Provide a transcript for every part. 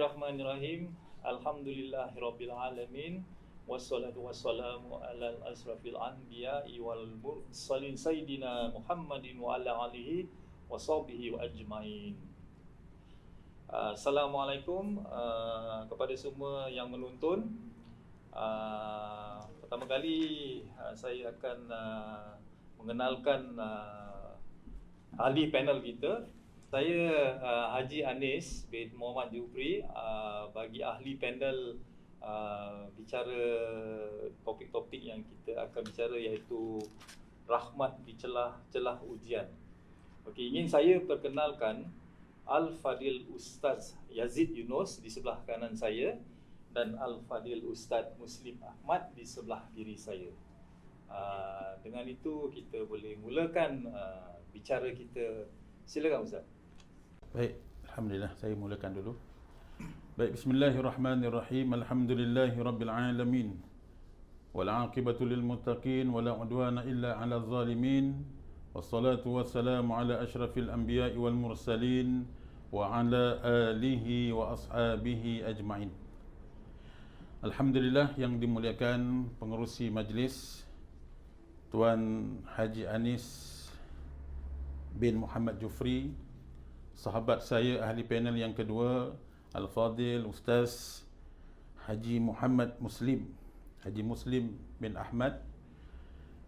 Bismillahirrahmanirrahim. Alhamdulillahirabbil alamin. Wassalatu wassalamu ala asrafil anbiya'i wal mursalin sayyidina Muhammadin wa ala alihi wa sahbihi wa ajmain. Assalamualaikum kepada semua yang menonton. Pertama kali saya akan mengenalkan ahli panel kita. Saya Haji Anis bin Muhammad Jufri, bagi ahli panel bicara topik-topik yang kita akan bicara, iaitu rahmat di celah ujian. Okey, ingin saya perkenalkan Al-Fadil Ustaz Yazid Yunus di sebelah kanan saya dan Al-Fadil Ustaz Muslim Ahmad di sebelah kiri saya. Dengan itu kita boleh mulakan bicara kita. Silakan Ustaz. Baik, alhamdulillah, saya mulakan dulu. Baik, bismillahirrahmanirrahim. Alhamdulillahirabbil alamin. Wal 'aqibatu lil muttaqin wa la 'udwana illa 'alal zalimin. Wassalatu wassalamu ala asyrafil anbiya'i wal mursalin wa ala alihi wa ashabihi ajma'in. Alhamdulillah, yang dimuliakan pengerusi majlis Tuan Haji Anis bin Muhammad Jufri, sahabat saya ahli panel yang kedua Al-Fadil Ustaz Haji Muhammad Muslim, Haji Muslim bin Ahmad,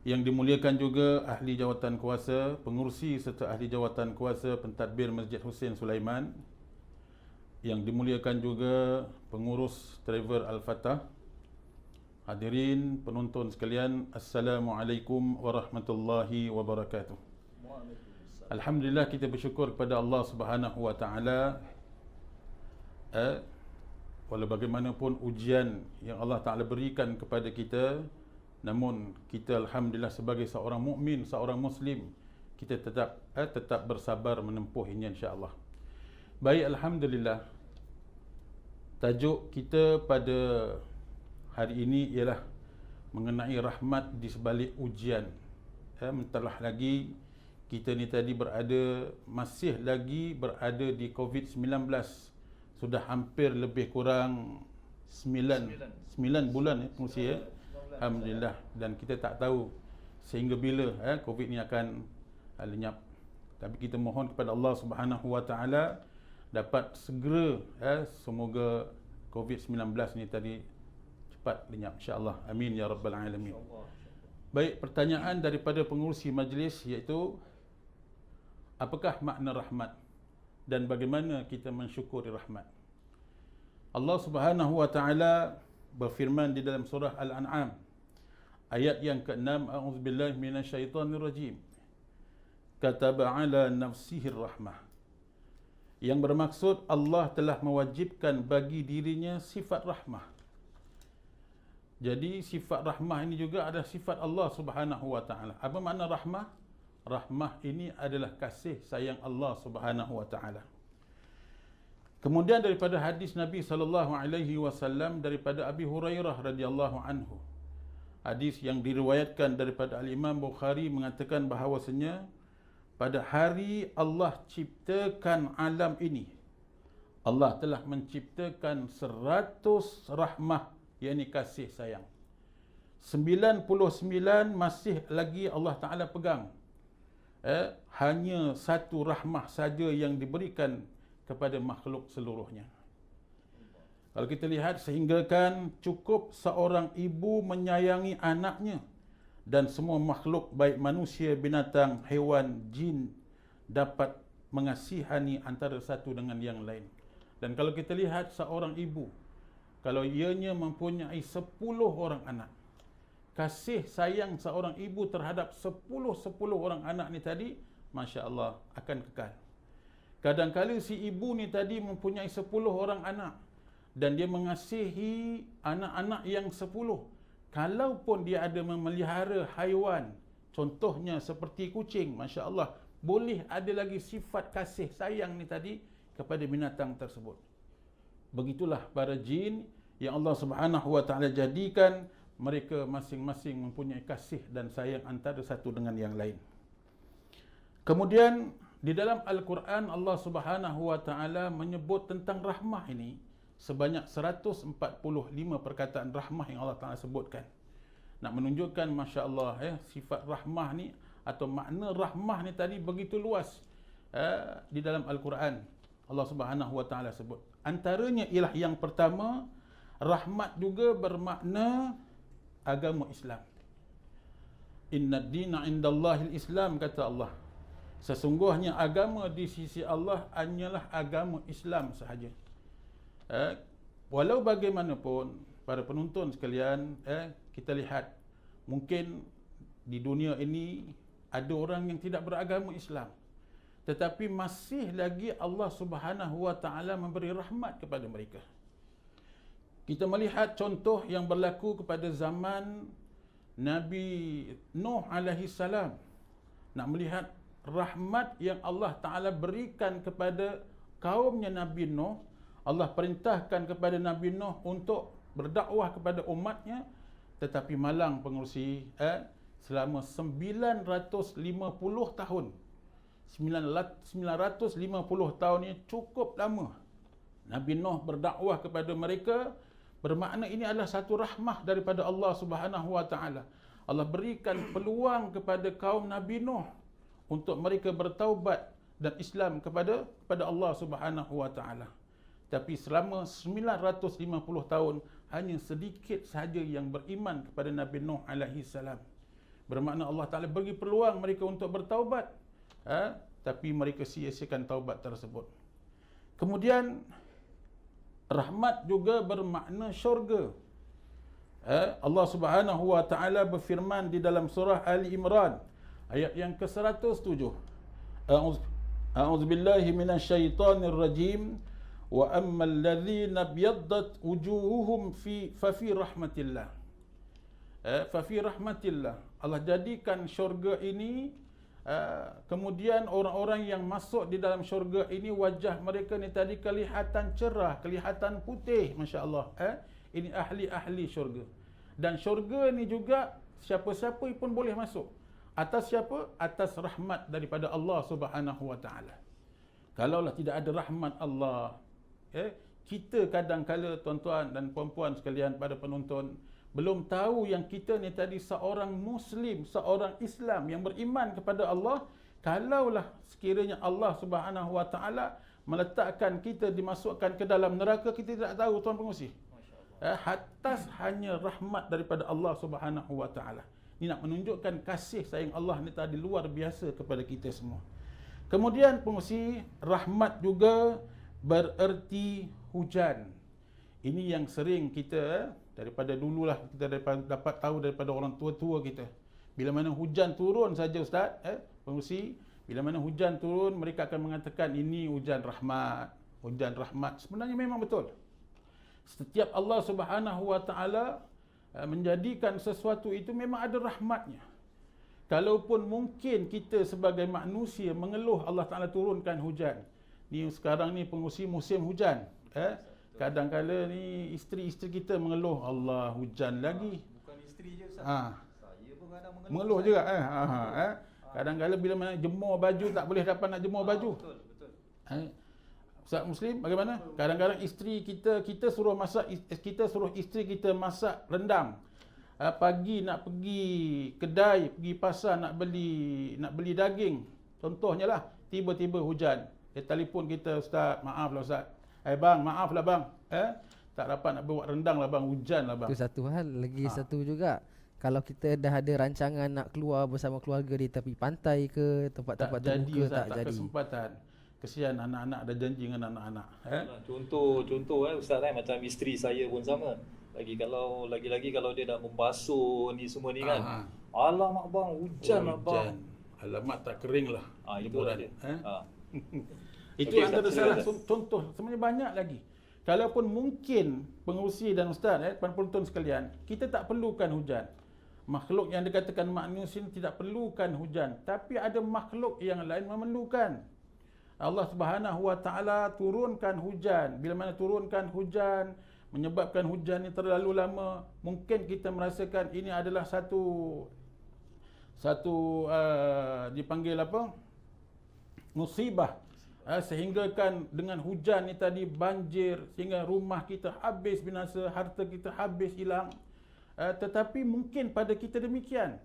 yang dimuliakan juga ahli jawatan kuasa, pengurusi serta ahli jawatan kuasa pentadbir Masjid Hussein Sulaiman, yang dimuliakan juga pengurus Travel Al-Fatah. Hadirin penonton sekalian, Assalamualaikum warahmatullahi wabarakatuh. Alhamdulillah, kita bersyukur kepada Allah Subhanahu wa taala. Walau bagaimanapun ujian yang Allah Taala berikan kepada kita, namun kita alhamdulillah sebagai seorang mukmin, seorang muslim, kita tetap bersabar menempuhnya insya-Allah. Baik, alhamdulillah. Tajuk kita pada hari ini ialah mengenai rahmat di sebalik ujian. Mentelah lagi kita ni tadi masih lagi berada di COVID-19. Sudah hampir lebih kurang 9 bulan pengurusi ya. Alhamdulillah, dan kita tak tahu sehingga bila COVID ni akan lenyap. Tapi kita mohon kepada Allah Subhanahu wa taala dapat segera semoga COVID-19 ni tadi cepat lenyap insya-Allah. Amin ya rabbal alamin. Baik, pertanyaan daripada pengurusi majlis iaitu apakah makna rahmat dan bagaimana kita mensyukuri rahmat? Allah Subhanahu wa taala berfirman di dalam surah Al-An'am ayat yang ke-6, a'udzubillahi minasyaitonirrajim. Kataba 'ala nafsihi rahmah. Yang bermaksud Allah telah mewajibkan bagi dirinya sifat rahmah. Jadi sifat rahmah ini juga adalah sifat Allah Subhanahu wa taala. Apa makna rahmah? Rahmah ini adalah kasih sayang Allah Subhanahu wa taala. Kemudian daripada hadis Nabi sallallahu alaihi wasallam daripada Abi Hurairah radhiyallahu anhu. Hadis yang diriwayatkan daripada Al-Imam Bukhari mengatakan bahawasanya pada hari Allah ciptakan alam ini, Allah telah menciptakan 100 rahmah, yakni kasih sayang. 99 masih lagi Allah Ta'ala pegang. Hanya satu rahmah saja yang diberikan kepada makhluk seluruhnya. Kalau kita lihat, sehinggakan cukup seorang ibu menyayangi anaknya, dan semua makhluk baik manusia, binatang, haiwan, jin dapat mengasihani antara satu dengan yang lain. Dan kalau kita lihat seorang ibu, kalau ianya mempunyai 10 orang anak, kasih sayang seorang ibu terhadap 10 orang anak ni tadi, Masya Allah, akan kekal. Kadang-kadang si ibu ni tadi mempunyai 10 orang anak dan dia mengasihi anak-anak yang 10. Kalaupun dia ada memelihara haiwan, contohnya seperti kucing, Masya Allah, boleh ada lagi sifat kasih sayang ni tadi kepada binatang tersebut. Begitulah para jin yang Allah Subhanahu wa taala jadikan mereka masing-masing mempunyai kasih dan sayang antara satu dengan yang lain. Kemudian di dalam Al-Quran Allah Subhanahu wa taala menyebut tentang rahmah ini sebanyak 145 perkataan rahmah yang Allah Ta'ala sebutkan. Nak menunjukkan Masya Allah sifat rahmah ni atau makna rahmah ni tadi begitu luas di dalam Al-Quran. Allah Subhanahu Wa Ta'ala sebut. Antaranya ialah yang pertama, rahmat juga bermakna agama Islam. Inna ad-dina indallahil Islam, kata Allah. Sesungguhnya agama di sisi Allah hanyalah agama Islam sahaja. Walau bagaimanapun para penonton sekalian, kita lihat mungkin di dunia ini ada orang yang tidak beragama Islam, tetapi masih lagi Allah Subhanahu Wa Ta'ala memberi rahmat kepada mereka. Kita melihat contoh yang berlaku kepada zaman Nabi Nuh alaihi salam. Nak melihat rahmat yang Allah Ta'ala berikan kepada kaumnya Nabi Nuh. Allah perintahkan kepada Nabi Nuh untuk berdakwah kepada umatnya, tetapi malang pengerusi selama 950 tahun. 950 tahun ini cukup lama Nabi Nuh berdakwah kepada mereka. Bermakna ini adalah satu rahmah daripada Allah Subhanahu Wa Ta'ala. Allah berikan peluang kepada kaum Nabi Nuh untuk mereka bertaubat dan Islam kepada Allah Subhanahu Wa Ta'ala. Tapi selama 950 tahun hanya sedikit sahaja yang beriman kepada Nabi Nuh alaihi salam. Bermakna Allah Ta'ala bagi peluang mereka untuk bertaubat, tapi mereka sia-siakan taubat tersebut. Kemudian rahmat juga bermakna syurga. Allah Subhanahu Wa Ta'ala berfirman di dalam surah Ali Imran ayat yang ke-107. A'udzubillahi minasyaitonir rajim. Wa ammal ladzina biyaddat wujuhuhum fa fi rahmatillah. Fa fi rahmatillah. Allah jadikan syurga ini, kemudian orang-orang yang masuk di dalam syurga ini wajah mereka ni tadi kelihatan cerah, kelihatan putih, masya-Allah. Ini ahli-ahli syurga. Dan syurga ni juga siapa-siapa pun boleh masuk. Atas siapa? Atas rahmat daripada Allah Subhanahu Wa Ta'ala. Kalaulah tidak ada rahmat Allah, kita kadang-kala tuan-tuan dan puan-puan sekalian, pada penonton, belum tahu yang kita ni tadi seorang Muslim, seorang Islam yang beriman kepada Allah. Kalaulah sekiranya Allah Subhanahu Wa Ta'ala meletakkan kita dimasukkan ke dalam neraka, kita tidak tahu, tuan pengurusi. Atas hanya rahmat daripada Allah Subhanahu Wa Ta'ala. Ini nak menunjukkan kasih sayang Allah ni tadi luar biasa kepada kita semua. Kemudian pengurusi, rahmat juga bererti hujan. Ini yang sering kita daripada dululah kita dapat tahu daripada orang tua-tua kita. Bila mana hujan turun saja Ustaz, pengurusi, bila mana hujan turun mereka akan mengatakan ini hujan rahmat. Hujan rahmat. Sebenarnya memang betul. Setiap Allah Subhanahu Wa Ta'ala menjadikan sesuatu itu memang ada rahmatnya. Kalaupun mungkin kita sebagai manusia mengeluh Allah Ta'ala turunkan hujan. Ni sekarang ni pengurusi musim hujan. Kadang-kala ni isteri-isteri kita mengeluh, Allah hujan lagi. Bukan isteri je Ustaz. Saya pun kadang mengeluh juga. Kadang-kala bila mana jemur baju tak boleh dapat nak jemur baju. Betul. Ustaz Muslim bagaimana? Kadang-kadang isteri kita suruh masak, kita suruh isteri kita masak rendang. Pagi nak pergi kedai, pergi pasar nak beli daging. Contohnya lah, tiba-tiba hujan. Dia telefon kita, Ustaz, maaf lah Ustaz. Bang, maaf lah bang. Tak dapat nak buat rendang lah bang, hujan lah bang. Itu satu hal. Lagi satu juga, kalau kita dah ada rancangan nak keluar bersama keluarga di tepi pantai ke, tempat-tempat terbuka, Ustaz, tak jadi. Kesempatan. Kesian anak-anak, ada janji dengan anak-anak. Contoh Ustaz, macam isteri saya pun sama. Lagi-lagi kalau dia dah membasuh ni semua ni kan. Alamak bang, hujan lah bang. Alamak tak kering lah. Itulah dia. Itu Okey, antara Ustaz, salah silakan. contoh. Sebenarnya banyak lagi. Kalaupun mungkin pengurusi dan ustaz, penonton sekalian, kita tak perlukan hujan. Makhluk yang dikatakan manusia tidak perlukan hujan, tapi ada makhluk yang lain memerlukan. Allah Subhanahu Wa Ta'ala turunkan hujan. Bila mana turunkan hujan, menyebabkan hujan ini terlalu lama, mungkin kita merasakan ini adalah satu dipanggil apa? Musibah. Sehingga kan dengan hujan ni tadi banjir, sehingga rumah kita habis binasa, harta kita habis hilang. Tetapi mungkin pada kita demikian,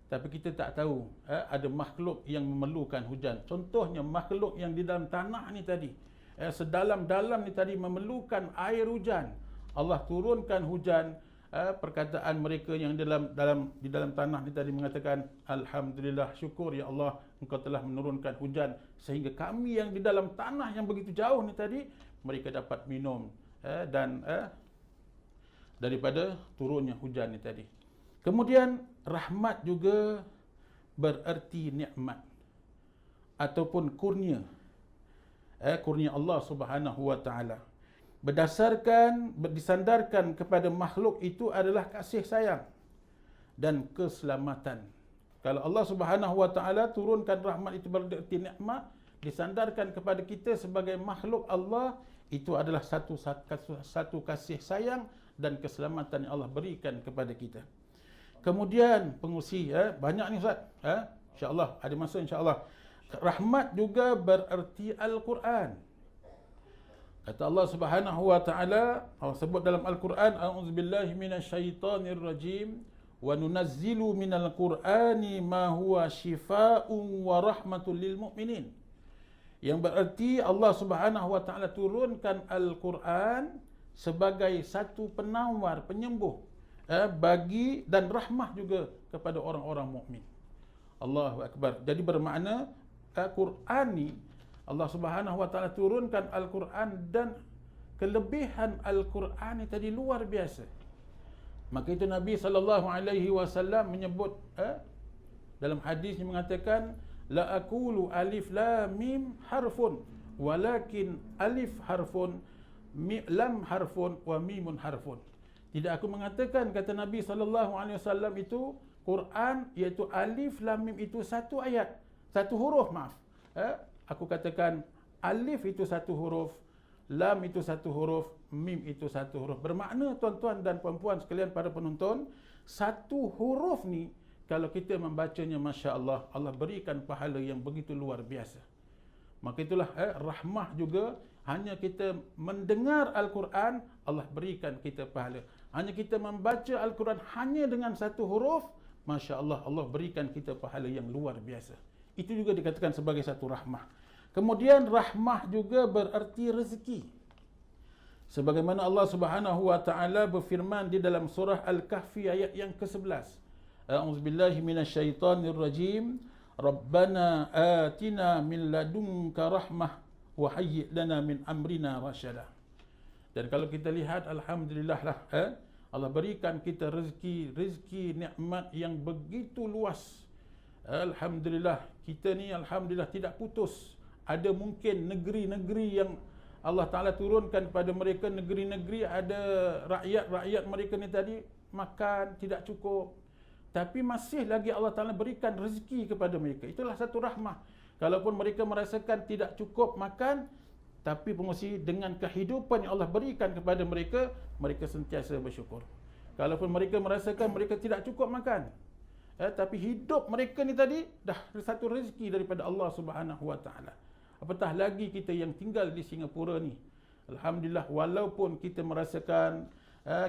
tapi kita tak tahu ada makhluk yang memerlukan hujan. Contohnya makhluk yang di dalam tanah ni tadi, sedalam-dalam ni tadi memerlukan air hujan. Allah turunkan hujan. Perkataan mereka yang di dalam tanah ni tadi mengatakan, alhamdulillah, syukur ya Allah, engkau telah menurunkan hujan sehingga kami yang di dalam tanah yang begitu jauh ni tadi, mereka dapat minum dan daripada turunnya hujan ni tadi. Kemudian rahmat juga bererti nikmat ataupun kurnia, kurnia Allah Subhanahu wa taala. Disandarkan kepada makhluk itu adalah kasih sayang dan keselamatan. Kalau Allah Subhanahu wa taala turunkan rahmat itu berarti nikmat, disandarkan kepada kita sebagai makhluk Allah, itu adalah satu kasih sayang dan keselamatan yang Allah berikan kepada kita. Kemudian pengusi, banyak ni Ustaz, insya-Allah ada masa insya-Allah. Rahmat juga bererti Al-Quran. Kata Allah Subhanahu wa taala, Allah sebut dalam Al-Quran, a'udzubillahi minasyaitonir rajim, wa nunazzilu minal Qur'ani ma huwa syifaa'un wa rahmatul lil mu'minin. Yang berarti Allah Subhanahu wa taala turunkan Al-Quran sebagai satu penawar, penyembuh bagi dan rahmah juga kepada orang-orang mukmin. Allahu akbar. Jadi bermakna Al-Quran ni Allah Subhanahu wa taala turunkan Al-Quran dan kelebihan Al-Quran ni tadi luar biasa. Maka itu Nabi sallallahu alaihi wasallam menyebut dalam hadis yang mengatakan, la aqulu alif lam mim harfun walakin alif harfun lam harfun wa mimun harfun. Tidak aku mengatakan, kata Nabi sallallahu alaihi wasallam, itu Quran iaitu alif lam mim itu satu ayat, satu huruf, maaf. Aku katakan alif itu satu huruf, lam itu satu huruf, mim itu satu huruf. Bermakna tuan-tuan dan puan-puan sekalian para penonton, satu huruf ni kalau kita membacanya, Masya Allah, Allah berikan pahala yang begitu luar biasa. Maka itulah rahmah juga, hanya kita mendengar Al-Quran, Allah berikan kita pahala. Hanya kita membaca Al-Quran hanya dengan satu huruf, Masya Allah, Allah berikan kita pahala yang luar biasa. Itu juga dikatakan sebagai satu rahmah. Kemudian rahmah juga berarti rezeki. Sebagaimana Allah Subhanahu wa taala berfirman di dalam surah Al-Kahfi ayat yang ke-11. A'udzubillahi minasyaitonir rajim. Rabbana atina min ladunka rahmah wa hayyi' lana min amrina rasyada. Dan kalau kita lihat, alhamdulillah lah, Allah berikan kita rezeki nikmat yang begitu luas. Alhamdulillah, kita ni alhamdulillah tidak putus. Ada mungkin negeri-negeri yang Allah Ta'ala turunkan kepada mereka, negeri-negeri ada rakyat-rakyat mereka ni tadi makan tidak cukup, tapi masih lagi Allah Ta'ala berikan rezeki kepada mereka. Itulah satu rahmah. Kalaupun mereka merasakan tidak cukup makan, tapi pengusi dengan kehidupan yang Allah berikan kepada mereka, mereka sentiasa bersyukur. Kalaupun mereka merasakan mereka tidak cukup makan, tapi hidup mereka ni tadi dah satu rezeki daripada Allah Subhanahu wa taala. Apatah lagi kita yang tinggal di Singapura ni. Alhamdulillah, walaupun kita merasakan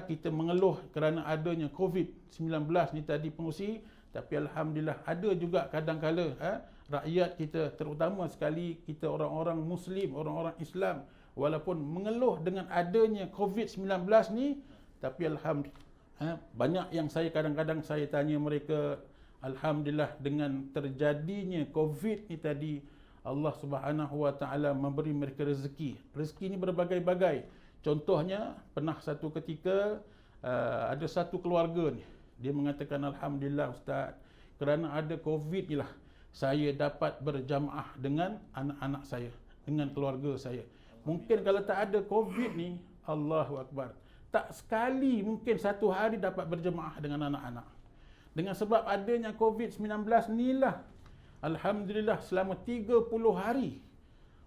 kita mengeluh kerana adanya COVID-19 ni tadi pengusi, tapi alhamdulillah ada juga kadang-kala rakyat kita, terutama sekali kita orang-orang Muslim, orang-orang Islam, walaupun mengeluh dengan adanya COVID-19 ni, tapi alhamdulillah banyak yang saya kadang-kadang saya tanya mereka, alhamdulillah dengan terjadinya COVID ni tadi, Allah Subhanahu wa taala memberi mereka rezeki. Rezeki ni berbagai-bagai. Contohnya, pernah satu ketika ada satu keluarga ni, dia mengatakan, alhamdulillah Ustaz, kerana ada COVID ni lah saya dapat berjamaah dengan anak-anak saya, dengan keluarga saya. Mungkin kalau tak ada COVID ni, Allahu Akbar, tak sekali mungkin satu hari dapat berjemaah dengan anak-anak. Dengan sebab adanya COVID-19 ni lah, alhamdulillah selama 30 hari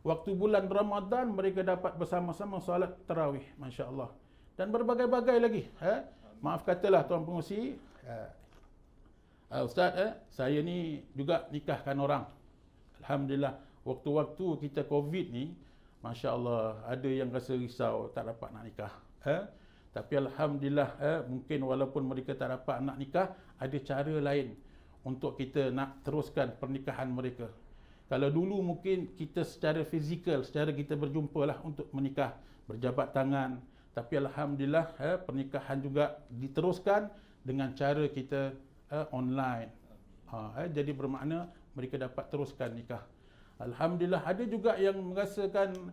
waktu bulan Ramadan mereka dapat bersama-sama solat tarawih, Masya Allah. Dan berbagai-bagai lagi. Maaf katalah tuan pengusi, Ustaz, saya ni juga nikahkan orang. Alhamdulillah. waktu-waktu kita COVID ni, Masya Allah, ada yang rasa risau tak dapat nak nikah. Tapi Alhamdulillah, mungkin walaupun mereka tak dapat nak nikah, ada cara lain untuk kita nak teruskan pernikahan mereka. Kalau dulu mungkin kita secara fizikal, secara kita berjumpa lah untuk menikah, berjabat tangan. Tapi Alhamdulillah, pernikahan juga diteruskan dengan cara kita online. Jadi bermakna mereka dapat teruskan nikah. Alhamdulillah, ada juga yang merasakan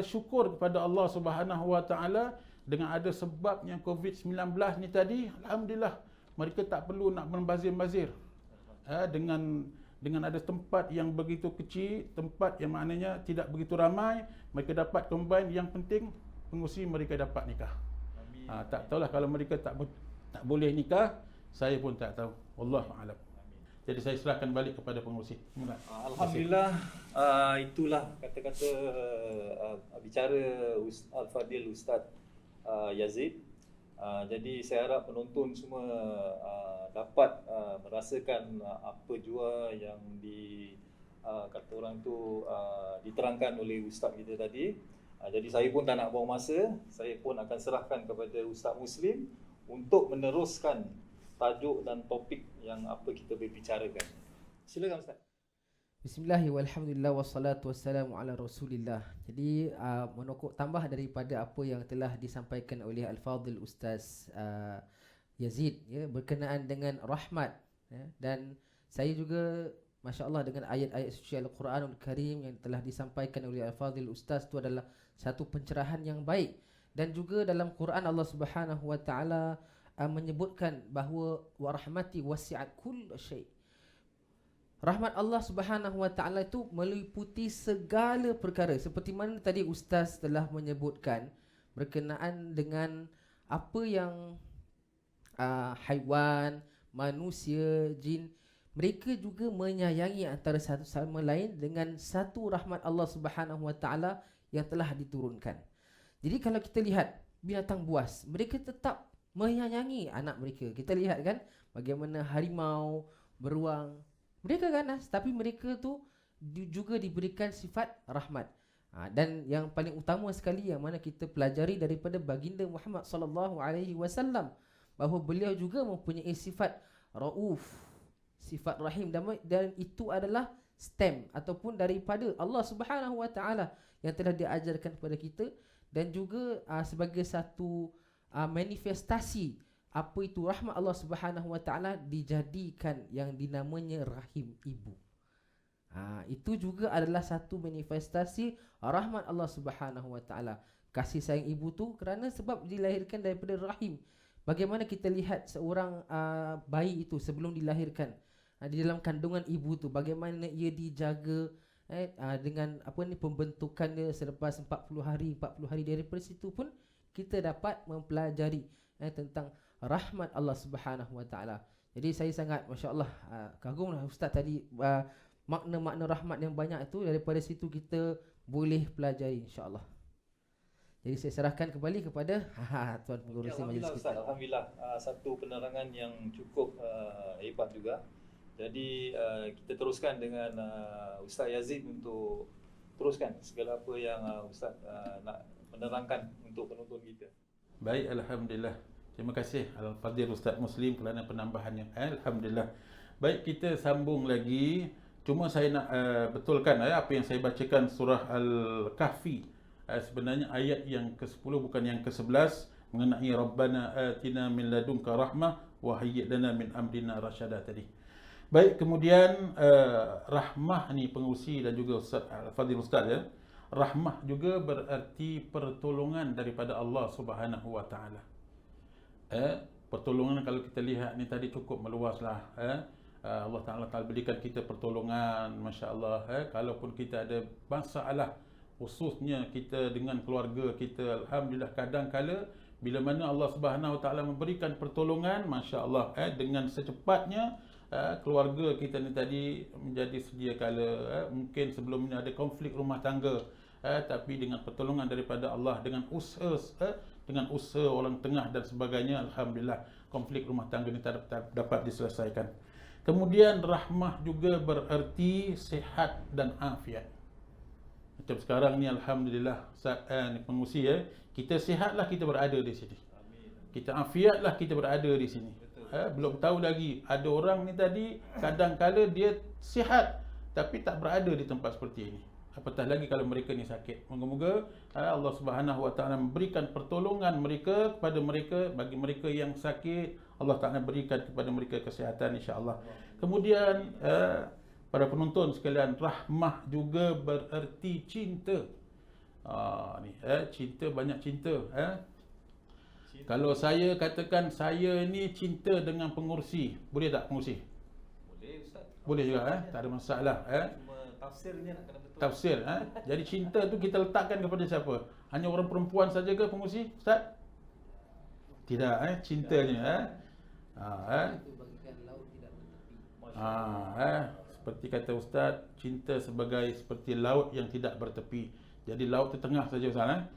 syukur kepada Allah Subhanahu Wa Taala dengan ada sebabnya COVID-19 ni tadi. Alhamdulillah, mereka tak perlu nak membazir-bazir. Dengan ada tempat yang begitu kecil, tempat yang maknanya tidak begitu ramai, mereka dapat combine. Yang penting pengurusi mereka dapat nikah. Tak tahulah kalau mereka tak boleh nikah, saya pun tak tahu. Wallahu a'lam. Jadi saya serahkan balik kepada pengurusi. Alhamdulillah, itulah kata-kata bicara Al-Fadil Ustaz Yazid. Jadi saya harap penonton semua dapat merasakan apa jua yang kata orang tu diterangkan oleh Ustaz kita tadi. Jadi saya pun tak nak buang masa, saya pun akan serahkan kepada Ustaz Muslim untuk meneruskan tajuk dan topik yang apa kita berbicarakan. Silakan Ustaz. Bismillahirrahmanirrahim. Walhamdulillah wassalatu wassalamu ala Rasulillah. Jadi menokok tambah daripada apa yang telah disampaikan oleh Al-Fadhil Ustaz Yazid, ya, berkenaan dengan rahmat, ya, dan saya juga masya-Allah dengan ayat-ayat suci Al-Quranul Karim yang telah disampaikan oleh Al-Fadhil Ustaz itu adalah satu pencerahan yang baik. Dan juga dalam Quran Allah Subhanahu Wa Taala menyebutkan bahawa wa rahmati wasi'at kull syai'. Rahmat Allah Subhanahu Wa Taala itu meliputi segala perkara, seperti mana tadi Ustaz telah menyebutkan berkenaan dengan apa yang haiwan, manusia, jin, mereka juga menyayangi antara satu sama lain dengan satu rahmat Allah Subhanahu Wa Taala yang telah diturunkan. Jadi kalau kita lihat binatang buas, mereka tetap menyayangi anak mereka. Kita lihat kan bagaimana harimau, beruang, mereka ganas tapi mereka tu juga diberikan sifat rahmat. Dan yang paling utama sekali yang mana kita pelajari daripada baginda Muhammad sallallahu alaihi wasallam, bahawa beliau juga mempunyai sifat rauf, sifat rahim, dan itu adalah stem ataupun daripada Allah Subhanahu Wa Taala yang telah diajarkan kepada kita, dan juga sebagai satu manifestasi apa itu rahmat Allah Subhanahu Wa Taala dijadikan yang dinamanya rahim ibu. Itu juga adalah satu manifestasi rahmat Allah Subhanahu Wa Taala. Kasih sayang ibu tu kerana sebab dilahirkan daripada rahim. Bagaimana kita lihat seorang bayi itu sebelum dilahirkan, di dalam kandungan ibu tu, bagaimana ia dijaga dengan pembentukannya selepas 40 hari. Daripada situ pun kita dapat mempelajari tentang rahmat Allah Subhanahu Wa Taala. Jadi saya sangat masya-Allah kagumlah Ustaz tadi, makna-makna rahmat yang banyak itu, daripada situ kita boleh pelajari insya-Allah. Jadi saya serahkan kembali kepada tuan pengurusi majlis kita. Alhamdulillah, satu penerangan yang cukup hebat juga. Jadi kita teruskan dengan Ustaz Yazid untuk teruskan segala apa yang Ustaz nak menerangkan untuk penonton kita. Baik, alhamdulillah. Terima kasih Al-Fadhil Ustaz Muslim kerana penambahannya. Alhamdulillah. Baik, kita sambung lagi. Cuma saya nak betulkan apa yang saya bacakan surah Al-Kahfi. Sebenarnya ayat yang ke-10 bukan yang ke-11, mengenai Rabbana atina min ladunka rahmah wa hayyi' lana min amrina rasyada tadi. Baik, kemudian rahmah ni pengurusi dan juga Ustaz Al-Fadhil Ustaz, ya. Rahmah juga berarti pertolongan daripada Allah Subhanahu Wa Taala. Pertolongan kalau kita lihat ni tadi cukup meluaslah. Allah Taala berikan kita pertolongan, masya-Allah. Kalaupun kita ada masalah, khususnya kita dengan keluarga kita, alhamdulillah kadang-kala bila mana Allah Subhanahu Wa Taala memberikan pertolongan, masya-Allah, dengan secepatnya keluarga kita ni tadi menjadi sedia kala. Mungkin sebelum ini ada konflik rumah tangga, tapi dengan pertolongan daripada Allah, dengan usaha orang tengah dan sebagainya, alhamdulillah konflik rumah tangga ini dapat diselesaikan. Kemudian rahmah juga berarti sihat dan afiat. Macam sekarang ni alhamdulillah ni pengungsi kita sihatlah kita berada di sini. Kita afiatlah kita berada di sini. Belum tahu lagi ada orang ni tadi kadang-kala dia sihat tapi tak berada di tempat seperti ini. Apatah lagi kalau mereka ni sakit. Moga-moga Allah Subhanahu Wa Taala memberikan pertolongan mereka kepada mereka. Bagi mereka yang sakit, Allah Taala berikan kepada mereka kesihatan insya-Allah. Kemudian para penonton sekalian, rahmah juga bererti cinta. Cinta, banyak cinta. Kalau saya katakan saya ni cinta dengan pengurusi, boleh tak pengurusi? Boleh Ustaz. Boleh juga tak ada masalah. Cuma tafsirnya nak kena betul. Tafsir Jadi cinta tu kita letakkan kepada siapa? Hanya orang perempuan saja ke pengurusi, Ustaz? Tidak, cintanya seperti kata Ustaz, cinta sebagai seperti laut yang tidak bertepi. Jadi laut di tengah saja Ustaz.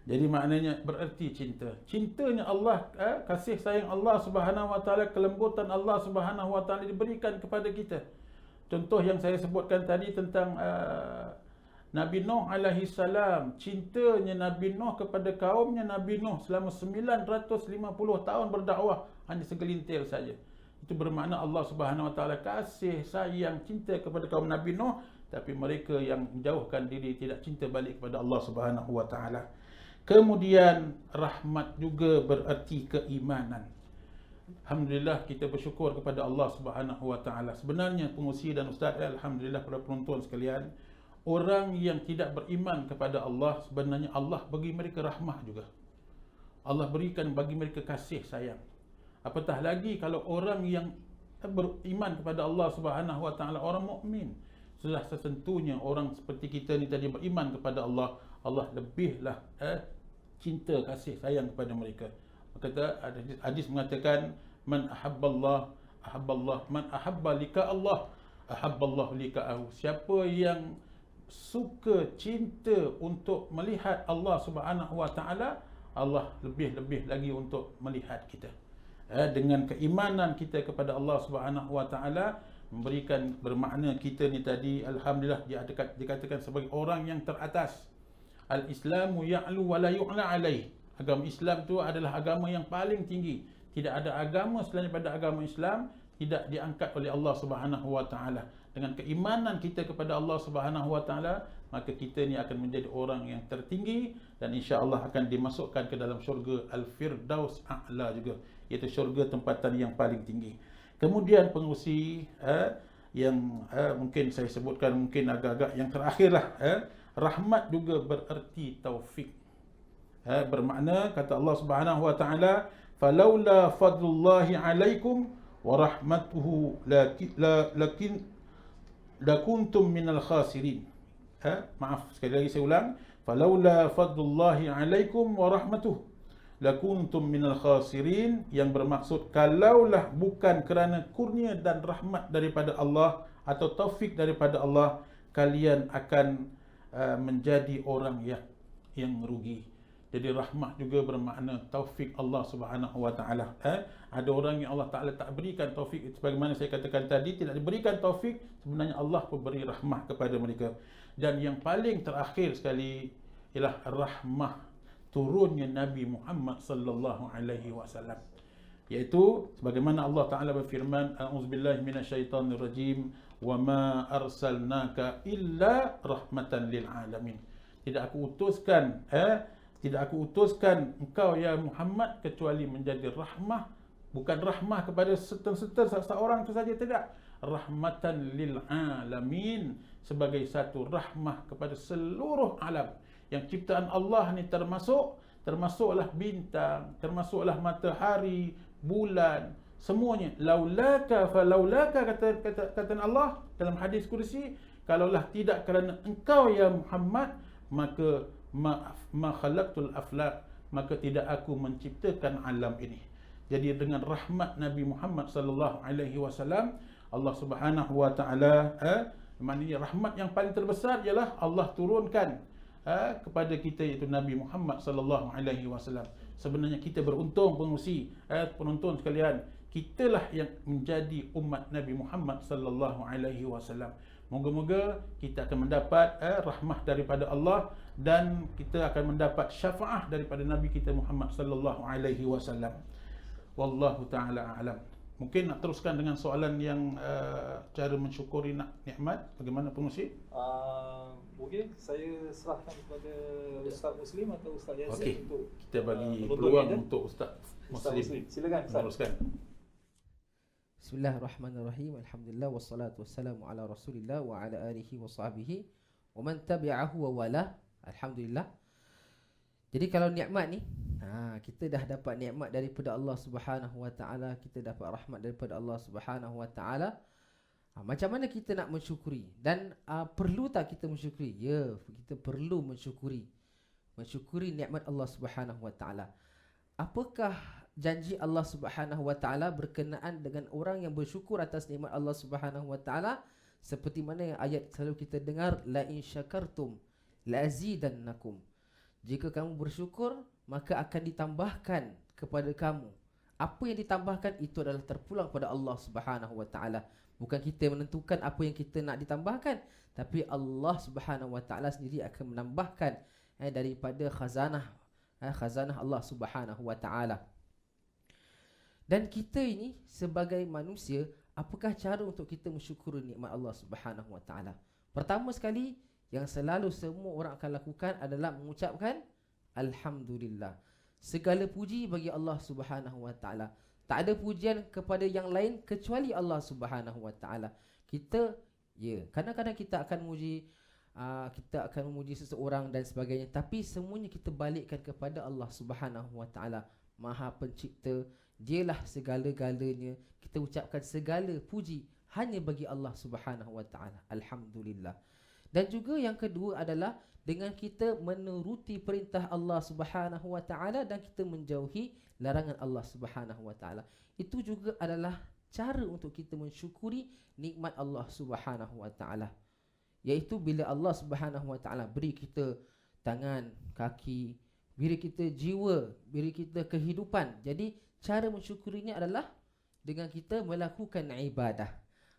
Jadi maknanya bererti cinta. Cintanya Allah, kasih sayang Allah Subhanahu Wa Taala, kelembutan Allah Subhanahu Wa Taala diberikan kepada kita. Contoh yang saya sebutkan tadi tentang Nabi Nuh alaihi salam, cintanya Nabi Nuh kepada kaumnya Nabi Nuh selama 950 tahun berdakwah hanya segelintir saja. Itu bermakna Allah Subhanahu Wa Taala kasih sayang cinta kepada kaum Nabi Nuh, tapi mereka yang menjauhkan diri tidak cinta balik kepada Allah Subhanahu Wa Taala. Kemudian rahmat juga bererti keimanan. Alhamdulillah kita bersyukur kepada Allah Subhanahu Wa Taala. Sebenarnya pengurusi dan ustaz, alhamdulillah para penonton sekalian, orang yang tidak beriman kepada Allah, sebenarnya Allah bagi mereka rahmah juga. Allah berikan bagi mereka kasih sayang. Apatah lagi kalau orang yang beriman kepada Allah Subhanahu Wa Taala, orang mukmin, sudah sesentunya orang seperti kita ni tadi beriman kepada Allah, Allah lebihlah cinta kasih sayang kepada mereka. Kata hadis mengatakan man ahabballah ahabballah, man ahabba lika Allah ahabballahu lika'ahu. Siapa yang suka cinta untuk melihat Allah Subhanahu Wa Taala, Allah lebih-lebih lagi untuk melihat kita. Dengan keimanan kita kepada Allah Subhanahu Wa Taala memberikan bermakna kita ni tadi alhamdulillah dikatakan sebagai orang yang teratas. Al-Islamu ya'lu wa la yu'la alaih. Agama Islam tu adalah agama yang paling tinggi. Tidak ada agama selain daripada agama Islam tidak diangkat oleh Allah Subhanahu Wa Taala. Dengan keimanan kita kepada Allah Subhanahu Wa Taala, maka kita ni akan menjadi orang yang tertinggi dan insya-Allah akan dimasukkan ke dalam syurga Al-Firdaus A'la juga, iaitu syurga tempatan yang paling tinggi. Kemudian pengurusi yang mungkin saya sebutkan mungkin agak-agak yang terakhirlah, rahmat juga bererti taufik. Bermakna kata Allah Subhanahu Wa Taala, falaula fadlullahi alaikum wa rahmatuhu lakuntum minal khasirin. Maaf sekali lagi saya ulang, falaula fadlullahi alaikum wa rahmatuhu lakuntum minal khasirin, yang bermaksud kalaulah bukan kerana kurnia dan rahmat daripada Allah atau taufik daripada Allah, kalian akan menjadi orang yang merugi. Jadi rahmat juga bermakna taufik Allah Subhanahu Wa Taala. Ada orang yang Allah Taala tak berikan taufik, sebagaimana saya katakan tadi, tidak diberikan taufik, sebenarnya Allah memberi rahmah kepada mereka. Dan yang paling terakhir sekali ialah rahmah turunnya Nabi Muhammad sallallahu alaihi wasallam, iaitu sebagaimana Allah Taala berfirman, a'udzubillahi minasyaitonirrajim, wa ma arsalnaka illa rahmatan lil alamin. Tidak aku utuskan engkau ya Muhammad kecuali menjadi rahmah, bukan rahmah kepada seorang itu saja, tidak, rahmatan lil alamin, sebagai satu rahmah kepada seluruh alam. Yang ciptaan Allah ni termasuklah bintang, termasuklah matahari, bulan, semuanya. Laulaka falaulaka, kata Allah dalam hadis kursi, kalaulah tidak kerana engkau ya Muhammad, maka ma khalaqtul aflaq, maka tidak aku menciptakan alam ini. Jadi dengan rahmat Nabi Muhammad sallallahu alaihi wasallam, Allah Subhanahu Wa Taala, maknanya rahmat yang paling terbesar ialah Allah turunkan kepada kita, iaitu Nabi Muhammad sallallahu alaihi wasallam. Sebenarnya kita beruntung pengurusi, penonton sekalian, kitalah yang menjadi umat Nabi Muhammad sallallahu alaihi wasallam. Moga-moga kita akan mendapat rahmah daripada Allah dan kita akan mendapat syafaah daripada Nabi kita Muhammad sallallahu alaihi wasallam. Wallahu taala a'lam. Mungkin nak teruskan dengan soalan yang cara mensyukuri nikmat. Bagaimana pengusi? Mungkin saya serahkan kepada Ustaz Muslim atau Ustaz Yasin Okey, untuk kita bagi menutup peluang kita. untuk Ustaz Ustaz Muslim. Silakan Ustaz. Teruskan. Bismillahirrahmanirrahim. Alhamdulillah wassalatu wassalamu ala Rasulillah wa ala alihi wa sahbihi wa man tabi'ahu wa wala. Alhamdulillah. Jadi kalau nikmat ni, kita dah dapat nikmat daripada Allah Subhanahu wa taala, kita dapat rahmat daripada Allah Subhanahu wa taala. Macam mana kita nak mensyukuri dan perlu tak kita mensyukuri? Ya, kita perlu mensyukuri. Mensyukuri nikmat Allah Subhanahu wa taala. Apakah janji Allah Subhanahu wa taala berkenaan dengan orang yang bersyukur atas nikmat Allah Subhanahu wa taala? Seperti mana yang ayat selalu kita dengar, la in syakartum la azidannakum. Jika kamu bersyukur, maka akan ditambahkan kepada kamu. Apa yang ditambahkan itu adalah terpulang pada Allah Subhanahu wa taala. Bukan kita menentukan apa yang kita nak ditambahkan, tapi Allah Subhanahu wa taala sendiri akan menambahkan daripada khazanah Allah Subhanahu wa taala. Dan kita ini sebagai manusia, apakah cara untuk kita mensyukuri nikmat Allah Subhanahu wa taala? Pertama sekali, yang selalu semua orang akan lakukan adalah mengucapkan alhamdulillah. Segala puji bagi Allah Subhanahu wa taala. Tak ada pujian kepada yang lain kecuali Allah Subhanahu wa taala. Kadang-kadang kita akan memuji seseorang dan sebagainya, tapi semuanya kita balikkan kepada Allah Subhanahu wa taala, Maha Pencipta. Dialah segala-galanya. Kita ucapkan segala puji hanya bagi Allah Subhanahu wa taala. Alhamdulillah. Dan juga yang kedua adalah dengan kita menuruti perintah Allah Subhanahu wa taala dan kita menjauhi larangan Allah Subhanahu wa taala. Itu juga adalah cara untuk kita mensyukuri nikmat Allah Subhanahu wa taala. Iaitu bila Allah Subhanahu wa taala beri kita tangan, kaki, beri kita jiwa, beri kita kehidupan. Jadi cara mensyukurinya adalah dengan kita melakukan ibadah,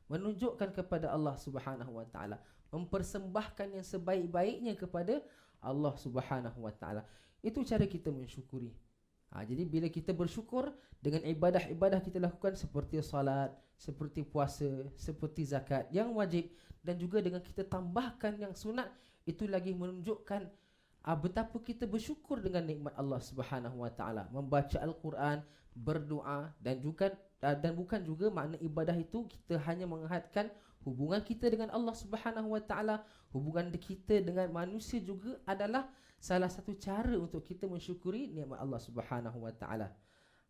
menunjukkan kepada Allah Subhanahu wa taala, mempersembahkan yang sebaik-baiknya kepada Allah Subhanahu wa taala. Itu cara kita mensyukuri. Jadi bila kita bersyukur dengan ibadah-ibadah kita lakukan seperti salat, seperti puasa, seperti zakat yang wajib, dan juga dengan kita tambahkan yang sunat, itu lagi menunjukkan betapa kita bersyukur dengan nikmat Allah Subhanahu wa taala. Membaca Al-Quran, berdoa, dan bukan juga makna ibadah itu kita hanya menghadkan hubungan kita dengan Allah Subhanahu wa taala. Hubungan kita dengan manusia juga adalah salah satu cara untuk kita mensyukuri nikmat Allah Subhanahu wa taala.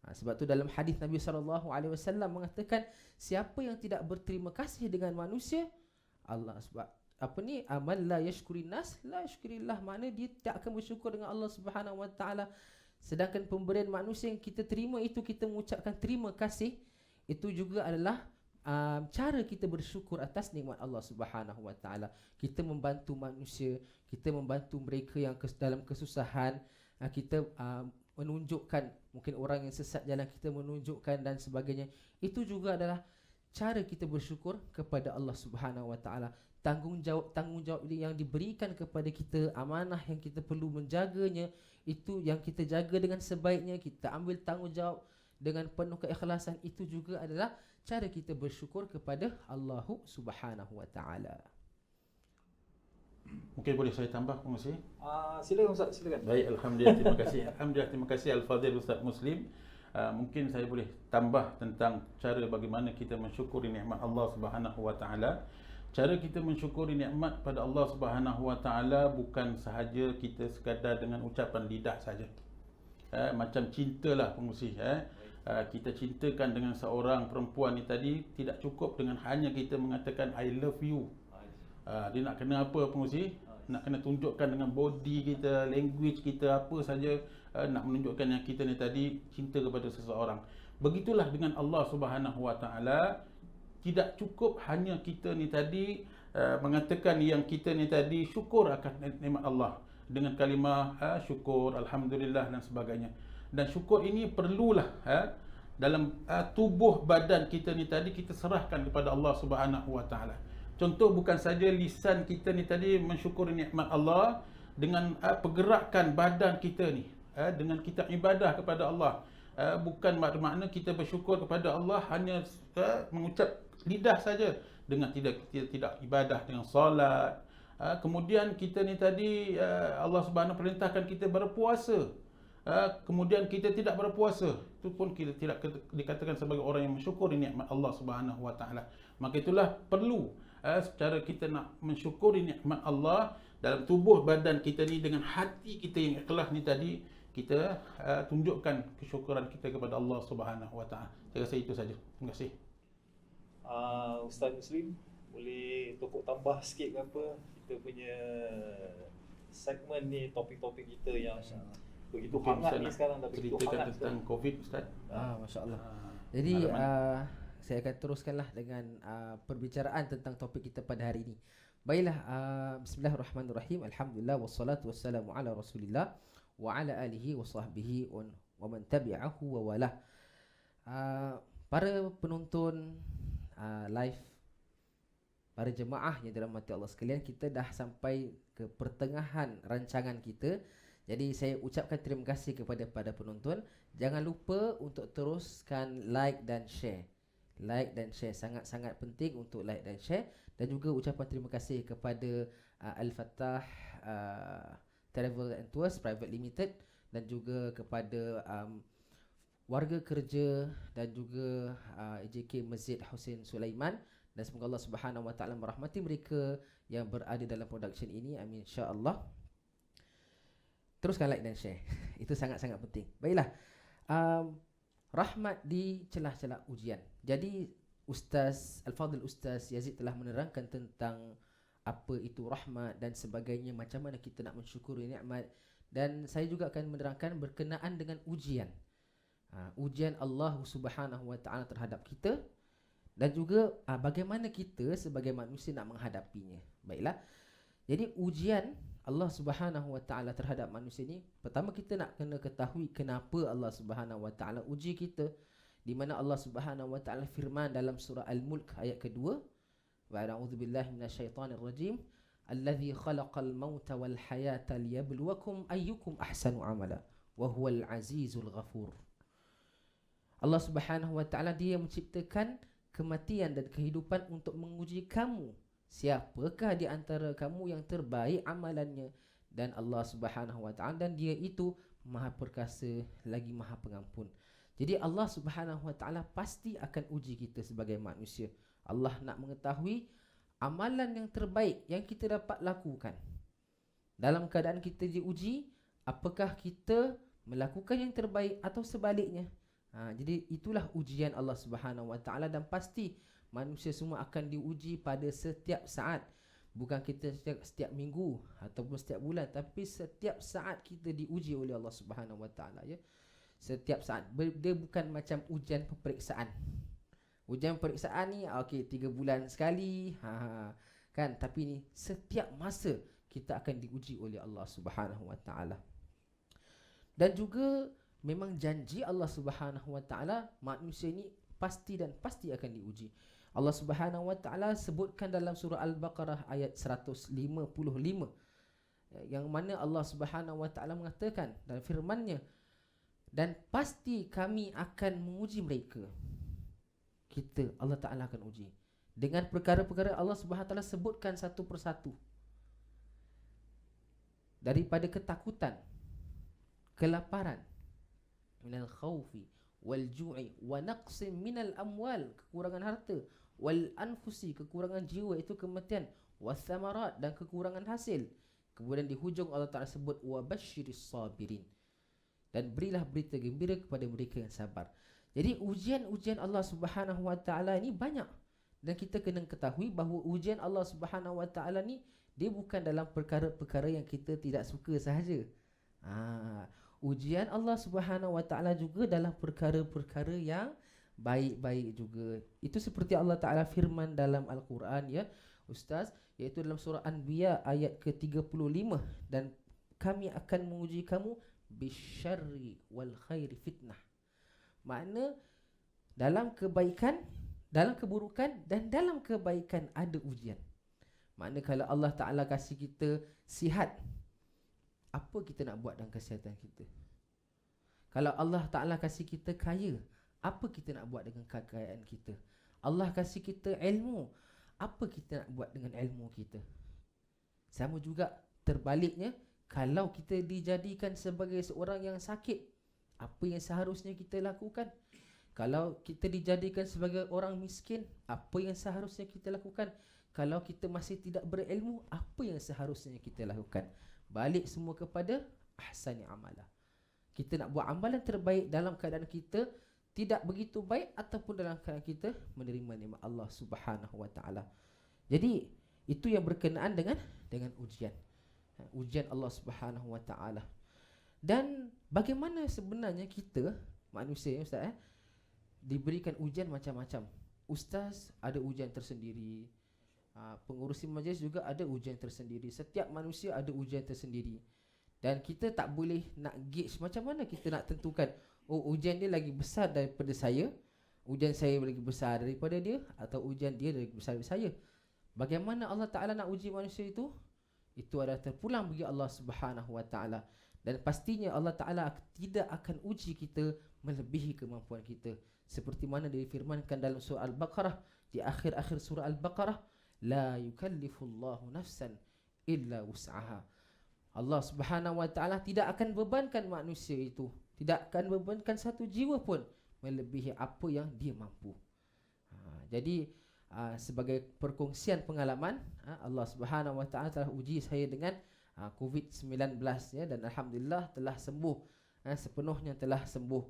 Sebab tu dalam hadis Nabi sallallahu alaihi wasallam mengatakan, siapa yang tidak berterima kasih dengan manusia, amal la yashkurin nas la yashkurillah, makna dia tak akan bersyukur dengan Allah Subhanahu wa taala. Sedangkan pemberian manusia yang kita terima itu, kita mengucapkan terima kasih, itu juga adalah cara kita bersyukur atas nikmat Allah Subhanahu wa taala. Kita membantu manusia, kita membantu mereka yang dalam kesusahan, kita menunjukkan mungkin orang yang sesat jalan, kita menunjukkan dan sebagainya. Itu juga adalah cara kita bersyukur kepada Allah Subhanahu wa taala. Tanggungjawab yang diberikan kepada kita, amanah yang kita perlu menjaganya, itu yang kita jaga dengan sebaiknya, kita ambil tanggungjawab dengan penuh keikhlasan. Itu juga adalah cara kita bersyukur kepada Allah Subhanahu wa taala. Mungkin boleh saya tambah pengusi? Silakan Ustaz, silakan. Baik, alhamdulillah, terima kasih. Alhamdulillah, terima kasih Al-Fadhil Ustaz Muslim. Mungkin saya boleh tambah tentang cara bagaimana kita mensyukuri nikmat Allah Subhanahu wa taala. Cara kita mensyukuri nikmat pada Allah Subhanahu wa taala bukan sahaja kita sekadar dengan ucapan lidah saja. Macam cintalah pengusi. Kita cintakan dengan seorang perempuan ni tadi, tidak cukup dengan hanya kita mengatakan I love you. Dia nak kena apa pengusi? Nak kena tunjukkan dengan body kita, language kita, apa saja, nak menunjukkan yang kita ni tadi cinta kepada seseorang. Begitulah dengan Allah Subhanahu wa taala. Tidak cukup hanya kita ni tadi mengatakan yang kita ni tadi syukur akan nikmat Allah dengan kalimah syukur, alhamdulillah dan sebagainya. Dan syukur ini perlulah dalam tubuh badan kita ni tadi kita serahkan kepada Allah Subhanahu wa taala. Contoh, bukan saja lisan kita ni tadi mensyukuri nikmat Allah dengan pergerakan badan kita ni, dengan kita ibadah kepada Allah. Bukan makna kita bersyukur kepada Allah hanya mengucap lidah saja, dengan kita tidak ibadah dengan solat. Kemudian kita ni tadi Allah Subhanahu perintahkan kita berpuasa. Kemudian kita tidak berpuasa, itu pun kita tidak dikatakan sebagai orang yang mensyukuri nikmat Allah Subhanahu wa taala. Maka itulah perlu secara kita nak mensyukuri nikmat Allah dalam tubuh badan kita ni, dengan hati kita yang ikhlas ni tadi, kita tunjukkan kesyukuran kita kepada Allah Subhanahu wa taala. Saya rasa itu saja. Terima kasih. Ustaz Muslim, boleh tokok tambah sikit ke apa kita punya segmen ni, topik-topik kita yang begitu hangat ni sekarang, dah begitu ceritakan hangat tentang COVID, Ustaz. Masya-Allah. Jadi saya akan teruskanlah dengan perbicaraan tentang topik kita pada hari ini. Baiklah, bismillahirrahmanirrahim. Alhamdulillah wassalatu wassalamu ala Rasulillah wa ala alihi wa sahbihi wa man tabi'ahu wa walah. Para penonton live, para jemaah yang dirahmati Allah sekalian, kita dah sampai ke pertengahan rancangan kita. Jadi saya ucapkan terima kasih kepada para penonton. Jangan lupa untuk teruskan like dan share. Like dan share, sangat-sangat penting untuk like dan share. Dan juga ucapan terima kasih kepada Al-Fattah Travel and Tours Private Limited, dan juga kepada warga kerja dan juga AJK Masjid Hussein Sulaiman. Dan semoga Allah Subhanahu wa taala merahmati mereka yang berada dalam production ini, amin insya-Allah. Teruskan like dan share. Itu sangat-sangat penting. Baiklah. Rahmat di celah-celah ujian. Jadi Ustaz Al-Fadhil Ustaz Yazid telah menerangkan tentang apa itu rahmat dan sebagainya, macam mana kita nak mensyukuri nikmat. Dan saya juga akan menerangkan berkenaan dengan ujian. Ujian Allah Subhanahu wa taala terhadap kita, dan juga bagaimana kita sebagai manusia nak menghadapinya. Baiklah. Jadi ujian Allah Subhanahu wa taala terhadap manusia ni, pertama kita nak kena ketahui kenapa Allah Subhanahu wa taala uji kita, di mana Allah Subhanahu wa taala firman dalam surah Al-Mulk ayat kedua, wa a'udzubillahi minasyaitonirrajim, allazi khalaqal mauta wal hayata liyabluwakum ayyukum ahsanu amala wa huwal azizul ghafur. Allah Subhanahu wa taala dia menciptakan kematian dan kehidupan untuk menguji kamu. Siapakah di antara kamu yang terbaik amalannya? Dan Allah Subhanahu wa taala, dan dia itu Maha Perkasa lagi Maha Pengampun. Jadi Allah Subhanahu wa taala pasti akan uji kita sebagai manusia. Allah nak mengetahui amalan yang terbaik yang kita dapat lakukan. Dalam keadaan kita diuji, apakah kita melakukan yang terbaik atau sebaliknya? Jadi itulah ujian Allah Subhanahu wa taala, dan pasti manusia semua akan diuji pada setiap saat. Bukan kita setiap minggu ataupun setiap bulan, tapi setiap saat kita diuji oleh Allah Subhanahu wa taala, ya. Setiap saat. Dia bukan macam ujian peperiksaan. Ujian peperiksaan ni okey 3 bulan sekali, kan, tapi ni setiap masa kita akan diuji oleh Allah Subhanahu wa taala. Dan juga memang janji Allah Subhanahu wa taala, manusia ni pasti dan pasti akan diuji. Allah Subhanahu wa taala sebutkan dalam surah Al-Baqarah ayat 155, yang mana Allah Subhanahu wa taala mengatakan dalam firman-Nya, dan pasti kami akan menguji mereka. Kita, Allah Taala akan uji dengan perkara-perkara Allah Subhanahu wa taala sebutkan satu persatu. Daripada ketakutan, kelaparan, minal khaufi wal ju'i wa naqsin minal amwal, kekurangan harta, wal anfusi, kekurangan jiwa, itu kematian, was thamarat, dan kekurangan hasil. Kemudian di hujung Allah Taala sebut wa basyiris sabirin, dan berilah berita gembira kepada mereka yang sabar. Jadi ujian-ujian Allah Subhanahu wa taala ni banyak, dan kita kena ketahui bahawa ujian Allah Subhanahu wa taala ni dia bukan dalam perkara-perkara yang kita tidak suka sahaja. Ujian Allah Subhanahu wa taala juga dalam perkara-perkara yang baik-baik juga. Itu seperti Allah Taala firman dalam Al-Quran, ya Ustaz, iaitu dalam surah Anbiya ayat ke-35, dan kami akan menguji kamu bisyarri wal khairi fitnah. Makna dalam kebaikan, dalam keburukan dan dalam kebaikan ada ujian. Makna kalau Allah Ta'ala kasih kita sihat, apa kita nak buat dengan kesihatan kita? Kalau Allah Ta'ala kasih kita kaya, apa kita nak buat dengan kekayaan kita? Allah kasih kita ilmu, apa kita nak buat dengan ilmu kita? Sama juga terbaliknya, kalau kita dijadikan sebagai seorang yang sakit, apa yang seharusnya kita lakukan? Kalau kita dijadikan sebagai orang miskin, apa yang seharusnya kita lakukan? Kalau kita masih tidak berilmu, apa yang seharusnya kita lakukan? Balik semua kepada ahsani amalah. Kita nak buat amalan terbaik dalam keadaan kita tidak begitu baik ataupun dalam keadaan kita menerima nikmat Allah Subhanahu wa taala. Jadi itu yang berkenaan dengan ujian. Ujian Allah Subhanahu wa taala. Dan bagaimana sebenarnya kita manusia ustaz diberikan ujian macam-macam. Ustaz ada ujian tersendiri, pengurusi majlis juga ada ujian tersendiri. Setiap manusia ada ujian tersendiri. Dan kita tak boleh nak gauge macam mana kita nak tentukan, oh ujian dia lagi besar daripada saya, ujian saya lagi besar daripada dia, atau ujian dia lagi besar daripada saya. Bagaimana Allah Ta'ala nak uji manusia itu? Itu adalah terpulang bagi Allah Subhanahu wa taala. Dan pastinya Allah Ta'ala tidak akan uji kita melebihi kemampuan kita. Seperti mana difirmankan dalam surah Al-Baqarah, di akhir-akhir surah Al-Baqarah, la yukallifullahu nafsan illa wus'aha. Allah Subhanahu wa taala tidak akan bebankan manusia itu, tidak akan bebankan satu jiwa pun melebihi apa yang dia mampu. Jadi sebagai perkongsian pengalaman, Allah Subhanahu wa taala telah uji saya dengan COVID-19 ya, dan alhamdulillah telah sembuh, sepenuhnya telah sembuh.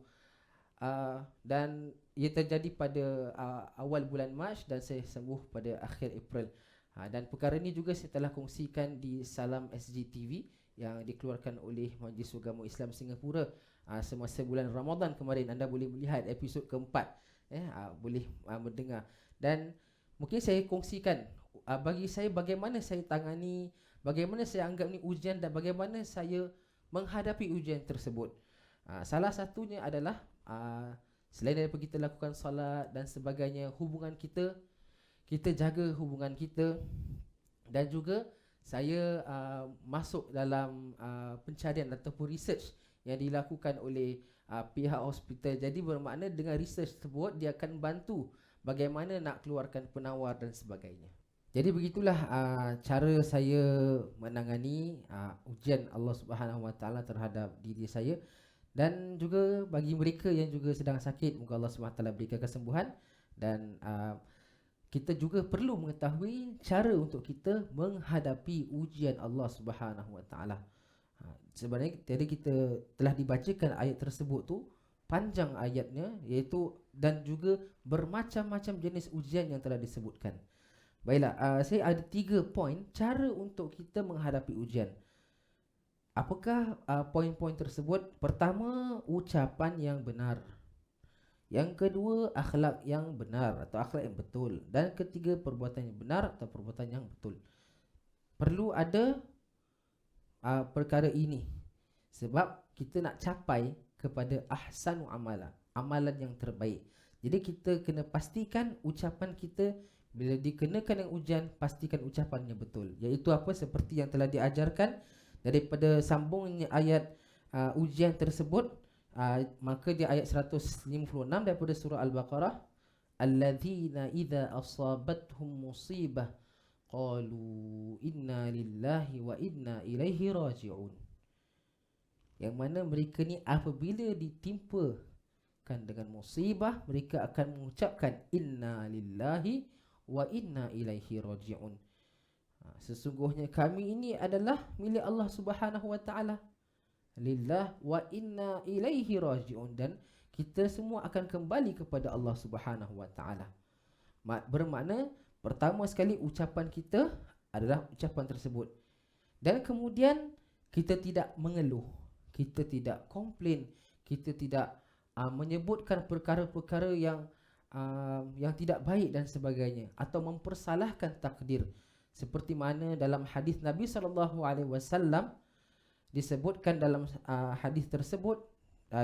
Dan ia terjadi pada awal bulan Mac dan saya sembuh pada akhir April. Dan perkara ini juga saya telah kongsikan di Salam SGTV yang dikeluarkan oleh Majlis Agama Islam Singapura semasa bulan Ramadan kemarin. Anda boleh melihat episod keempat, boleh mendengar. Dan mungkin saya kongsikan bagi saya bagaimana saya tangani, bagaimana saya anggap ni ujian dan bagaimana saya menghadapi ujian tersebut. Salah satunya adalah selain daripada kita lakukan solat dan sebagainya, hubungan kita jaga hubungan kita. Dan juga saya masuk dalam pencarian ataupun research yang dilakukan oleh pihak hospital. Jadi bermakna dengan research tersebut dia akan bantu bagaimana nak keluarkan penawar dan sebagainya. Jadi begitulah cara saya menangani ujian Allah Subhanahu wa taala terhadap diri saya. Dan juga bagi mereka yang juga sedang sakit, moga Allah Subhanahu wa taala berikan kesembuhan. Dan kita juga perlu mengetahui cara untuk kita menghadapi ujian Allah Subhanahu wa taala. Sebenarnya tadi kita telah dibacakan ayat tersebut tu, panjang ayatnya, iaitu dan juga bermacam-macam jenis ujian yang telah disebutkan. Baiklah, saya ada 3 poin cara untuk kita menghadapi ujian. Apakah poin-poin tersebut? Pertama, ucapan yang benar. Yang kedua, akhlak yang benar atau akhlak yang betul. Dan ketiga, perbuatan yang benar atau perbuatan yang betul. Perlu ada perkara ini sebab kita nak capai kepada ahsanu amala, amalan yang terbaik. Jadi kita kena pastikan ucapan kita bila dikenakan dengan ujian, pastikan ucapannya betul. Iaitu apa? Seperti yang telah diajarkan daripada sambungnya ayat ujian tersebut. Maka di ayat 156 daripada surah Al-Baqarah, alladzina idza asabathum musibah qalu inna lillahi wa inna ilaihi raji'un. Yang mana mereka ni apabila ditimpakan dengan musibah, mereka akan mengucapkan inna lillahi wa inna ilaihi raji'un. Sesungguhnya kami ini adalah milik Allah Subhanahu wa taala. Lillah wa inna ilaihi raji'un, dan kita semua akan kembali kepada Allah Subhanahu wa taala. Bermakna pertama sekali ucapan kita adalah ucapan tersebut. Dan kemudian kita tidak mengeluh, kita tidak komplain, kita tidak menyebutkan perkara-perkara yang tidak baik dan sebagainya, atau mempersalahkan takdir. Seperti mana dalam hadis Nabi SAW disebutkan dalam hadis tersebut,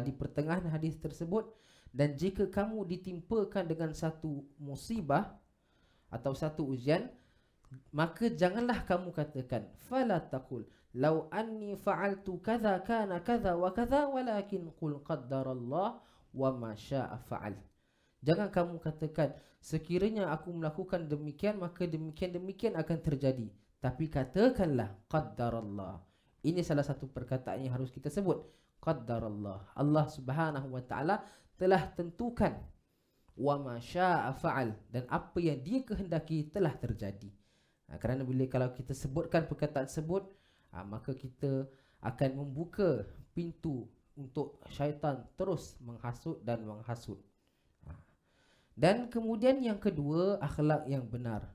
di pertengahan hadis tersebut, dan jika kamu ditimpakan dengan satu musibah atau satu ujian, maka janganlah kamu katakan fala taqul law anni fa'altu kadza kana kadza wa kadza walakin qul qaddarallah wa ma syaa fa'al. Jangan kamu katakan sekiranya aku melakukan demikian maka demikian akan terjadi, tapi katakanlah qaddarallah. Ini salah satu perkataan yang harus kita sebut, qaddarallah. Allah Subhanahu wa taala telah tentukan, wa ma syaa fa'al, dan apa yang dia kehendaki telah terjadi. Kerana bila kalau kita sebutkan perkataan tersebut, maka kita akan membuka pintu untuk syaitan terus menghasut dan menghasut. Dan kemudian yang kedua, akhlak yang benar.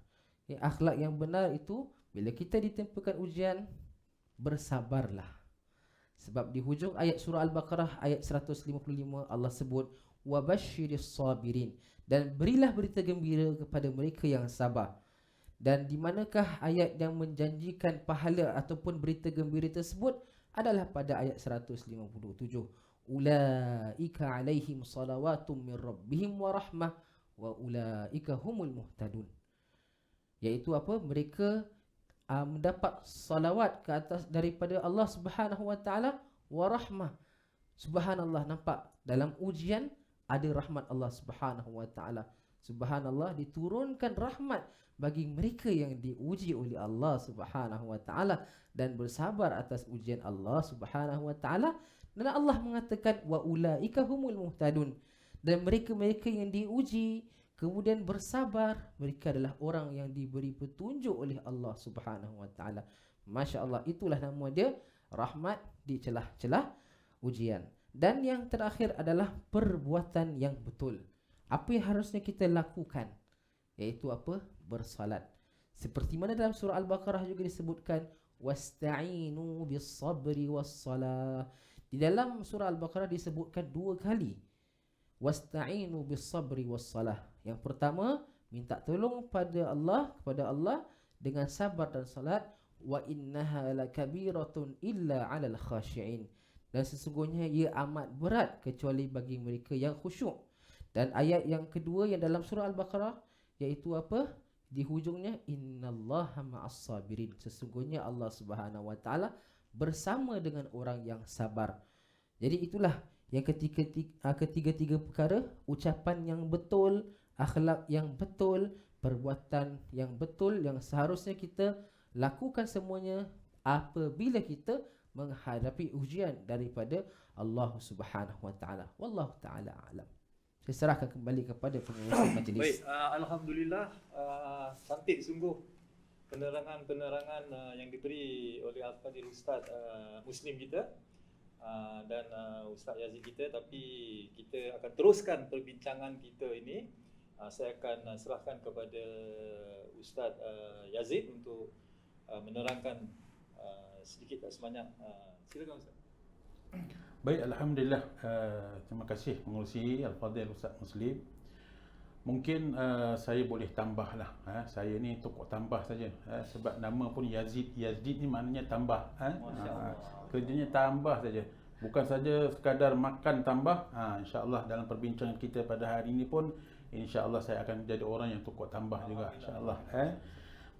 Akhlak yang benar itu bila kita ditempakan ujian, bersabarlah. Sebab di hujung ayat surah Al-Baqarah ayat 155 Allah sebut wabasyiris sabirin, dan berilah berita gembira kepada mereka yang sabar. Dan di manakah ayat yang menjanjikan pahala ataupun berita gembira tersebut adalah pada ayat 157. Ulaika alaihim salawatum min rabbihim wa rahmah wa ulaika humul muhtadun. Iaitu apa? Mereka mendapat salawat ke atas daripada Allah Subhanahu wa taala wa rahmah. Subhanallah, nampak dalam ujian ada rahmat Allah Subhanahu wa taala. Subhanallah, diturunkan rahmat bagi mereka yang diuji oleh Allah Subhanahu wa taala dan bersabar atas ujian Allah Subhanahu wa taala. Dan Allah mengatakan wa ulaika humul muhtadun, dan mereka-mereka yang diuji kemudian bersabar, mereka adalah orang yang diberi petunjuk oleh Allah Subhanahu wa taala. Masya-Allah, itulah nama dia, rahmat di celah-celah ujian. Dan yang terakhir adalah perbuatan yang betul. Apa yang harusnya kita lakukan? Iaitu apa? Bersalat. Seperti mana dalam surah Al-Baqarah juga disebutkan wasta'inu bis-sabri was-salah. Di dalam surah Al-Baqarah disebutkan 2 kali wasta'inu bis-sabri was-salah. Yang pertama, minta tolong kepada Allah dengan sabar dan salat. Wa innaha lakabiratun illa 'alal khashi'in. Dan sesungguhnya ia amat berat kecuali bagi mereka yang khusyuk. Dan ayat yang kedua yang dalam surah Al-Baqarah iaitu apa? Di hujungnya innallaha ma'as sabirin. Sesungguhnya Allah Subhanahu wa taala bersama dengan orang yang sabar. Jadi itulah yang ketiga-tiga perkara, ucapan yang betul, akhlak yang betul, perbuatan yang betul yang seharusnya kita lakukan semuanya apabila kita menghadapi ujian daripada Allah Subhanahu wa taala. Wallahu taala alam. Saya serahkan kembali kepada pengurusi majlis. Baik, alhamdulillah, cantik sungguh penerangan yang diberi oleh Al-Fadhil Ustaz Muslim kita dan Ustaz Yazid kita. Tapi kita akan teruskan perbincangan kita ini. Saya akan serahkan kepada Ustaz Yazid untuk menerangkan sedikit tak sebanyak. Silakan Ustaz. Baik, alhamdulillah. Terima kasih pengurusi Al-Fadhil Ustaz Muslim. Mungkin saya boleh tambahlah. Saya ni tokoh tambah saja. Sebab nama pun Yazid. Yazid ni maknanya tambah. Kerjanya tambah saja. Bukan saja sekadar makan tambah. InsyaAllah dalam perbincangan kita pada hari ini pun InsyaAllah saya akan jadi orang yang tokoh tambah juga, InsyaAllah.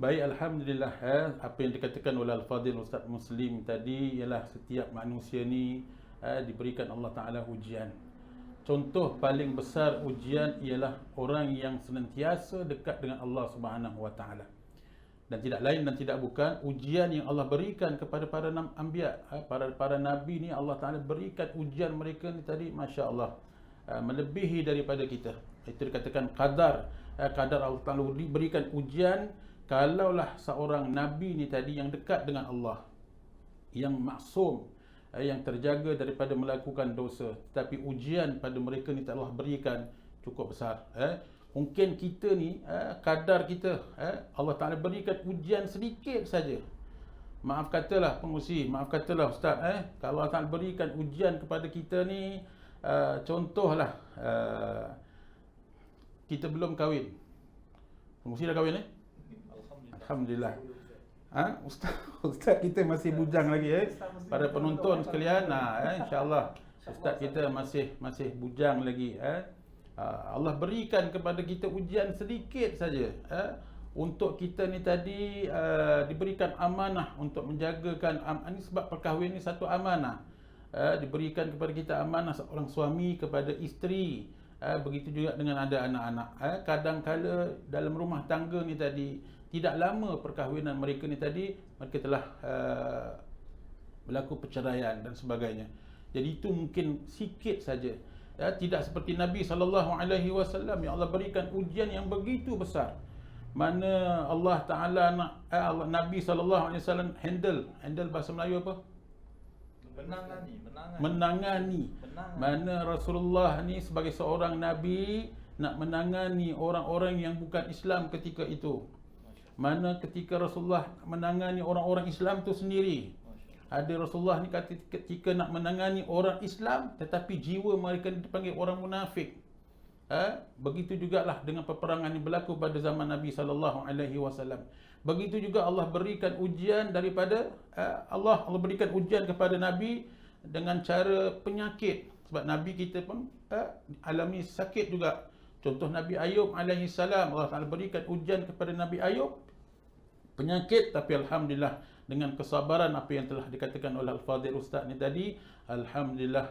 Baik, alhamdulillah. Apa yang dikatakan oleh Al-Fadhil Ustaz Muslim tadi ialah setiap manusia ni diberikan Allah Ta'ala ujian. Contoh paling besar ujian ialah orang yang senantiasa dekat dengan Allah Subhanahu Wa Ta'ala. Dan tidak lain dan tidak bukan ujian yang Allah berikan kepada para anbiya, para nabi ni Allah Ta'ala berikan ujian mereka ni tadi, Masya Allah, melebihi daripada kita. Itu dikatakan qadar. Qadar Allah Ta'ala berikan ujian. Kalaulah seorang nabi ni tadi yang dekat dengan Allah, yang maksum, yang terjaga daripada melakukan dosa, tetapi ujian pada mereka ni Allah berikan cukup besar. Mungkin kita ni kadar kita Allah Ta'ala berikan ujian sedikit saja. Maaf katalah pengurusi, maaf katalah Ustaz, kalau Allah Ta'ala berikan ujian kepada kita ni, contohlah kita belum kahwin. Pengurusi dah kahwin Alhamdulillah. Ustaz kita masih bujang lagi Para penonton sekalian, insya-Allah ustaz kita masih bujang lagi. Allah berikan kepada kita ujian sedikit saja. untuk kita ni tadi diberikan amanah untuk menjagakan ini sebab perkahwinan ni satu amanah. Diberikan kepada kita amanah seorang suami kepada isteri. Begitu juga dengan ada anak-anak. Kadang-kala dalam rumah tangga ni tadi tidak lama perkahwinan mereka ni tadi mereka telah berlaku perceraian dan sebagainya. Jadi itu mungkin sikit saja. Tidak seperti Nabi SAW yang Allah berikan ujian yang begitu besar. Mana Allah Ta'ala nak Nabi SAW handle bahasa Melayu apa? Menangani. Mana Rasulullah ni sebagai seorang Nabi nak menangani orang-orang yang bukan Islam ketika itu. Mana ketika Rasulullah menangani orang-orang Islam tu sendiri. Ada Rasulullah ni kata ketika nak menangani orang Islam tetapi jiwa mereka dipanggil orang munafik. Begitu jugalah dengan peperangan yang berlaku pada zaman Nabi SAW. Begitu juga Allah berikan ujian daripada Allah berikan ujian kepada Nabi dengan cara penyakit. Sebab Nabi kita pun alami sakit juga. Contoh Nabi Ayub AS, Allah Ta'ala berikan ujian kepada Nabi Ayub penyakit, tapi Alhamdulillah dengan kesabaran apa yang telah dikatakan oleh Al-Fadhil Ustaz ni tadi, Alhamdulillah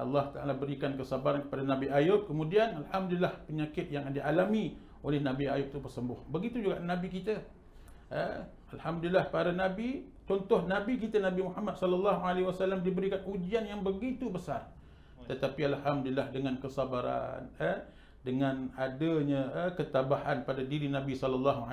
Allah Ta'ala berikan kesabaran kepada Nabi Ayub. Kemudian Alhamdulillah penyakit yang dialami oleh Nabi Ayub itu bersembuh. Begitu juga Nabi kita. Alhamdulillah para Nabi, contoh Nabi kita Nabi Muhammad SAW diberikan ujian yang begitu besar. Tetapi Alhamdulillah dengan kesabaran, dengan adanya ketabahan pada diri Nabi SAW,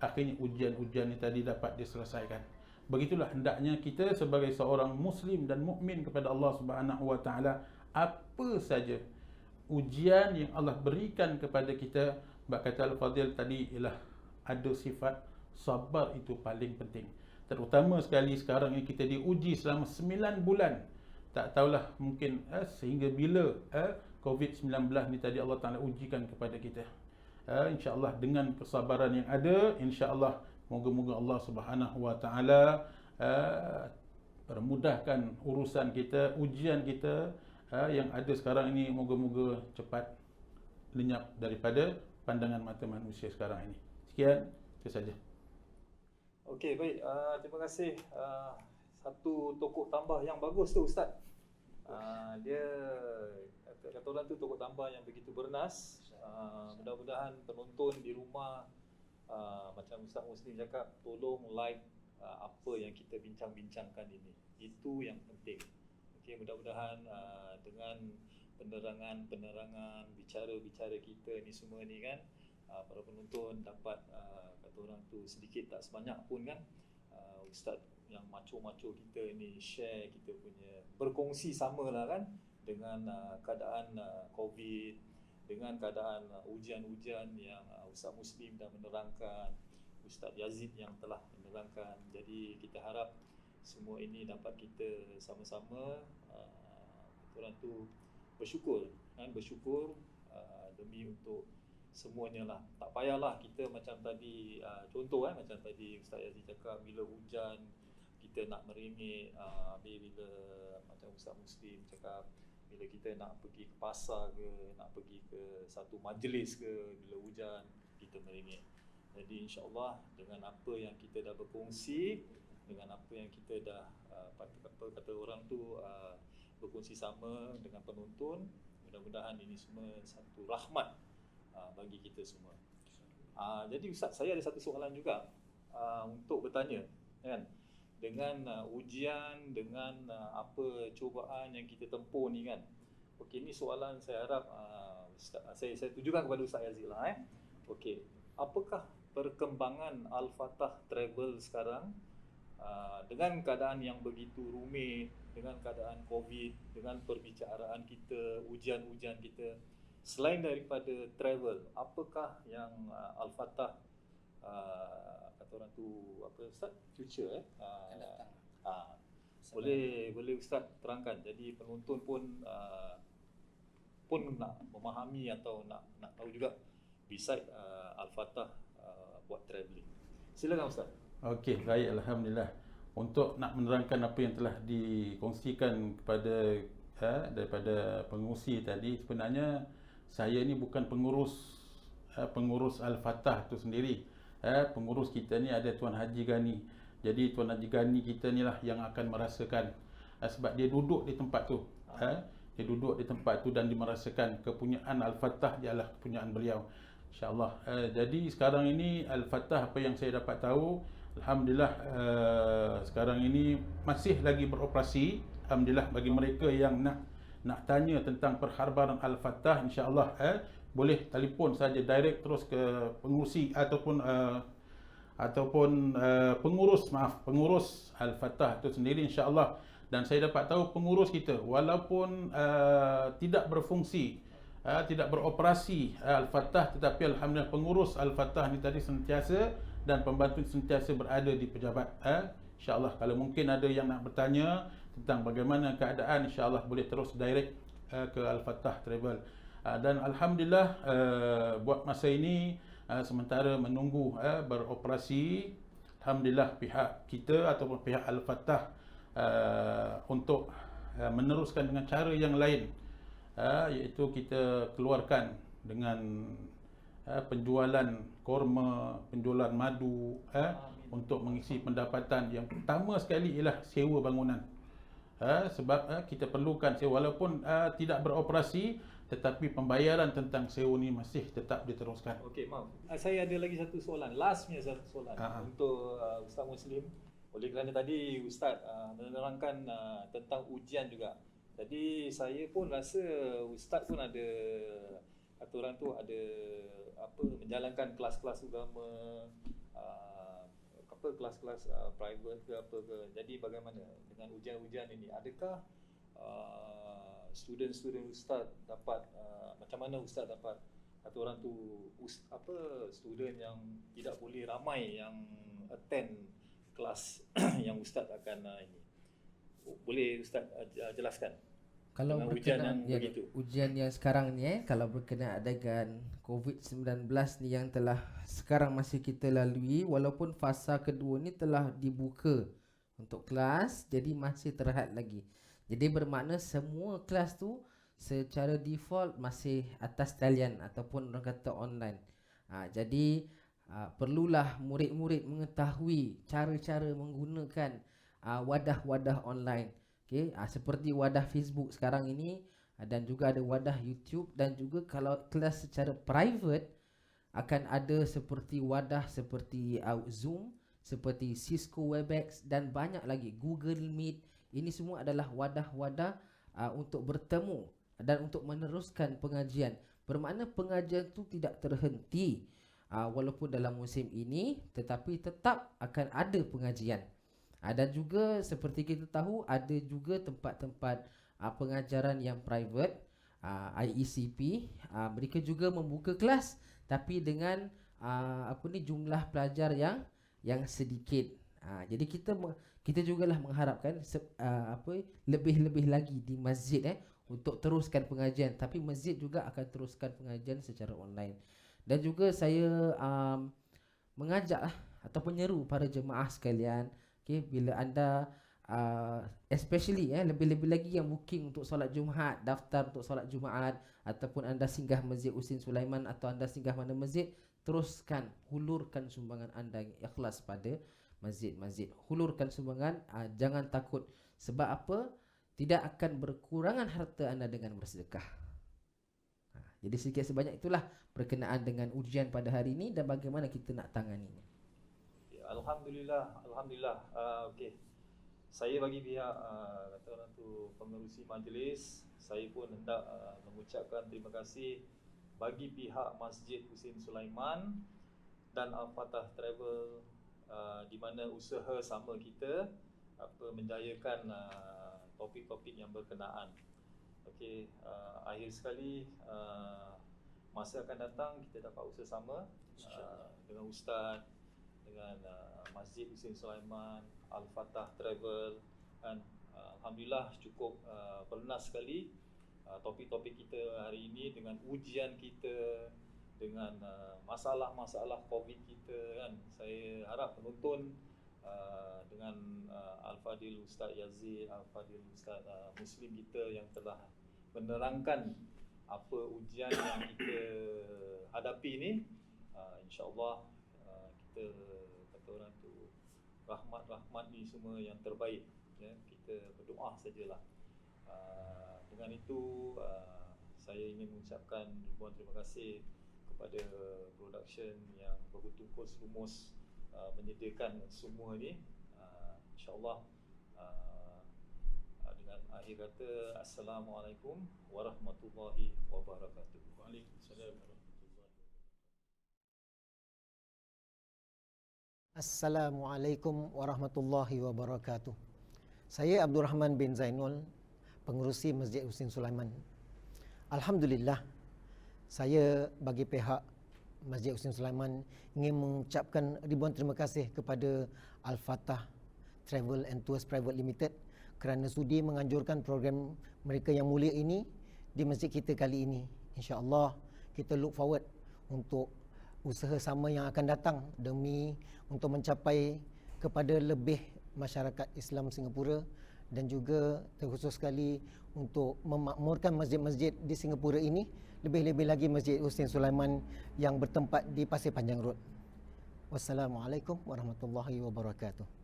akhirnya ujian-ujian ini tadi dapat diselesaikan. Begitulah hendaknya kita sebagai seorang Muslim dan mukmin kepada Allah Subhanahu Wa Taala, apa saja ujian yang Allah berikan kepada kita, bab kata Al-Fadhil tadi ialah ada sifat sabar itu paling penting. Terutama sekali sekarang ini kita diuji selama 9 bulan. Tak tahulah mungkin sehingga bila COVID-19 ni tadi Allah Ta'ala ujikan kepada kita. InsyaAllah dengan kesabaran yang ada, InsyaAllah moga-moga Allah Subhanahu Wa Ta'ala permudahkan urusan kita, ujian kita yang ada sekarang ini, moga-moga cepat lenyap daripada pandangan mata manusia sekarang ini. Sekian, itu saja. Okey, baik. Terima kasih. Satu tokok tambah yang bagus tu Ustaz. Dia kata orang tu tokok tambah yang begitu bernas. Mudah-mudahan penonton di rumah macam Ustaz Muslim cakap, tolong like apa yang kita bincang-bincangkan ini. Itu yang penting. Okey, mudah-mudahan dengan penerangan bicara-bicara kita ni semua ni kan, para penonton dapat kata orang tu sedikit tak sebanyak pun kan, Ustaz yang macho-macho kita ni share kita punya, berkongsi samalah kan dengan keadaan COVID, dengan keadaan ujian-ujian yang Ustaz Muslim dah menerangkan, Ustaz Yazid yang telah menerangkan. Jadi kita harap semua ini dapat kita sama-sama orang tu bersyukur kan, bersyukur demi untuk semuanya lah. Tak payahlah kita macam tadi contoh macam tadi Ustaz Yazid cakap, bila hujan kita nak merengek, bila macam Ustaz Muslim cakap, bila kita nak pergi ke pasar ke, nak pergi ke satu majlis ke, bila hujan kita merengek. Jadi insya-Allah dengan apa yang kita dah berkongsi, dengan apa yang kita dah kata orang tu berkongsi sama dengan penonton, mudah-mudahan ini semua satu rahmat bagi kita semua. Jadi Ustaz, saya ada satu soalan juga untuk bertanya kan, dengan ujian, dengan apa cubaan yang kita tempuh ni kan. Okey, ni soalan saya harap saya tujukan kepada Ustaz Yazid lah Okey, apakah perkembangan Al-Fatah Travel sekarang dengan keadaan yang begitu rumit, dengan keadaan COVID, dengan perbicaraan kita, ujian-ujian kita, selain daripada travel, apakah yang Al-Fatah kata orang tu apa Ustaz, future boleh Ustaz terangkan, jadi penonton pun nak memahami atau nak tahu juga beside Al-Fatah buat travelling. Silakan Ustaz. Okey, baik, alhamdulillah. Untuk nak menerangkan apa yang telah dikongsikan kepada daripada pengurusi tadi, sebenarnya saya ni bukan pengurus pengurus Al-Fatah tu sendiri. Pengurus kita ni ada Tuan Haji Gani. Jadi Tuan Haji Gani kita ni lah yang akan merasakan, sebab dia duduk di tempat tu. Dia duduk di tempat tu dan dia merasakan kepunyaan Al-Fatah ialah kepunyaan beliau. InsyaAllah. Jadi sekarang ini Al-Fatah, apa yang saya dapat tahu, Alhamdulillah sekarang ini masih lagi beroperasi. Alhamdulillah, bagi mereka yang nak tanya tentang perharbaran Al-Fatah, insya-Allah boleh telefon saja direct terus ke pengurusi ataupun pengurus Al-Fatah itu sendiri, insya-Allah. Dan saya dapat tahu pengurus kita walaupun tidak berfungsi, tidak beroperasi Al-Fatah, tetapi alhamdulillah pengurus Al-Fatah ni tadi sentiasa dan pembantu sentiasa berada di pejabat. InsyaAllah kalau mungkin ada yang nak bertanya tentang bagaimana keadaan, insyaAllah boleh terus direct ke Al-Fatah Travel. Dan alhamdulillah buat masa ini sementara menunggu beroperasi, alhamdulillah pihak kita ataupun pihak Al-Fatah untuk meneruskan dengan cara yang lain, iaitu kita keluarkan dengan penjualan korma, penjualan madu, untuk mengisi pendapatan. Yang pertama sekali ialah sewa bangunan. Sebab kita perlukan sewa, walaupun tidak beroperasi, tetapi pembayaran tentang sewa ni masih tetap diteruskan. Okey, maaf. Saya ada lagi satu soalan. Lastnya satu soalan untuk Ustaz Muslim. Oleh kerana tadi Ustaz menerangkan tentang ujian juga. Jadi saya pun rasa Ustaz pun ada, kata orang tu ada menjalankan kelas-kelas agama, kelas-kelas private ke apa ke. Jadi bagaimana dengan ujian-ujian ini? Adakah student-student Ustaz dapat macam mana Ustaz dapat, kata orang tu student yang tidak boleh ramai yang attend kelas yang Ustaz akan ini. Boleh Ustaz jelaskan? Kalau dengan ujian yang berkenaan begitu. ujian yang sekarang ni kalau berkenaan dengan COVID-19 ni yang telah sekarang masih kita lalui, walaupun fasa kedua ni telah dibuka untuk kelas, jadi masih terhad lagi. Jadi bermakna semua kelas tu secara default masih atas talian ataupun orang kata online. Jadi perlulah murid-murid mengetahui cara-cara menggunakan wadah-wadah online. Okay, seperti wadah Facebook sekarang ini, dan juga ada wadah YouTube, dan juga kalau kelas secara private akan ada seperti wadah seperti Zoom, seperti Cisco Webex dan banyak lagi, Google Meet. Ini semua adalah wadah-wadah untuk bertemu dan untuk meneruskan pengajian. Bermakna pengajian tu tidak terhenti walaupun dalam musim ini, tetapi tetap akan ada pengajian. Dan juga seperti kita tahu ada juga tempat-tempat pengajaran yang private, IECP, mereka juga membuka kelas tapi dengan jumlah pelajar yang sedikit. Jadi kita jugalah mengharapkan lebih-lebih lagi di masjid untuk teruskan pengajian, tapi masjid juga akan teruskan pengajian secara online. Dan juga saya mengajak atau menyeru para jemaah sekalian, bila anda especially lebih-lebih lagi yang booking untuk solat Jumaat, daftar untuk solat Jumaat, ataupun anda singgah Masjid Husin Sulaiman atau anda singgah mana masjid, teruskan hulurkan sumbangan anda yang ikhlas pada masjid-masjid. Hulurkan sumbangan, jangan takut. Sebab apa? Tidak akan berkurangan harta anda dengan bersedekah. Jadi sedikit sebanyak itulah berkenaan dengan ujian pada hari ini dan bagaimana kita nak tanganinya. Alhamdulillah. Okey. Saya bagi pihak kata orang tu pengerusi majlis, saya pun hendak mengucapkan terima kasih bagi pihak Masjid Husin Sulaiman dan Al-Fatah Travel, di mana usaha sama kita menjayakan topik-topik yang berkenaan. Okey, akhir sekali masa akan datang kita dapat usaha sama dengan Ustaz, dengan Masjid Husin Sulaiman, Al-Fatah Travel, dan alhamdulillah cukup bernas sekali topik-topik kita hari ini dengan ujian kita, dengan masalah-masalah COVID kita kan. Saya harap penonton dengan Al-Fadil Ustaz Yazid, Al-Fadil Ustaz Muslim kita yang telah menerangkan apa ujian yang kita hadapi ni, insya-Allah kita kata orang tu rahmat ni semua yang terbaik, ya. Kita berdoa sajalah. Dengan itu saya ingin mengucapkan ribuan terima kasih kepada production yang bertungkus lumus menyediakan semua ni. InsyaAllah dengan akhir kata, Assalamualaikum warahmatullahi wabarakatuh. Waalaikumsalam warahmatullahi wabarakatuh. Assalamualaikum warahmatullahi wabarakatuh. Saya Abdul Rahman bin Zainul, pengerusi Masjid Hussein Sulaiman. Alhamdulillah, saya bagi pihak Masjid Hussein Sulaiman ingin mengucapkan ribuan terima kasih kepada Al-Fatah Travel and Tours Private Limited kerana sudi menganjurkan program mereka yang mulia ini di masjid kita kali ini. InsyaAllah kita look forward untuk usaha sama yang akan datang demi untuk mencapai kepada lebih masyarakat Islam Singapura dan juga terkhusus sekali untuk memakmurkan masjid-masjid di Singapura ini, lebih-lebih lagi Masjid Hussein Sulaiman yang bertempat di Pasir Panjang Road. Wassalamualaikum warahmatullahi wabarakatuh.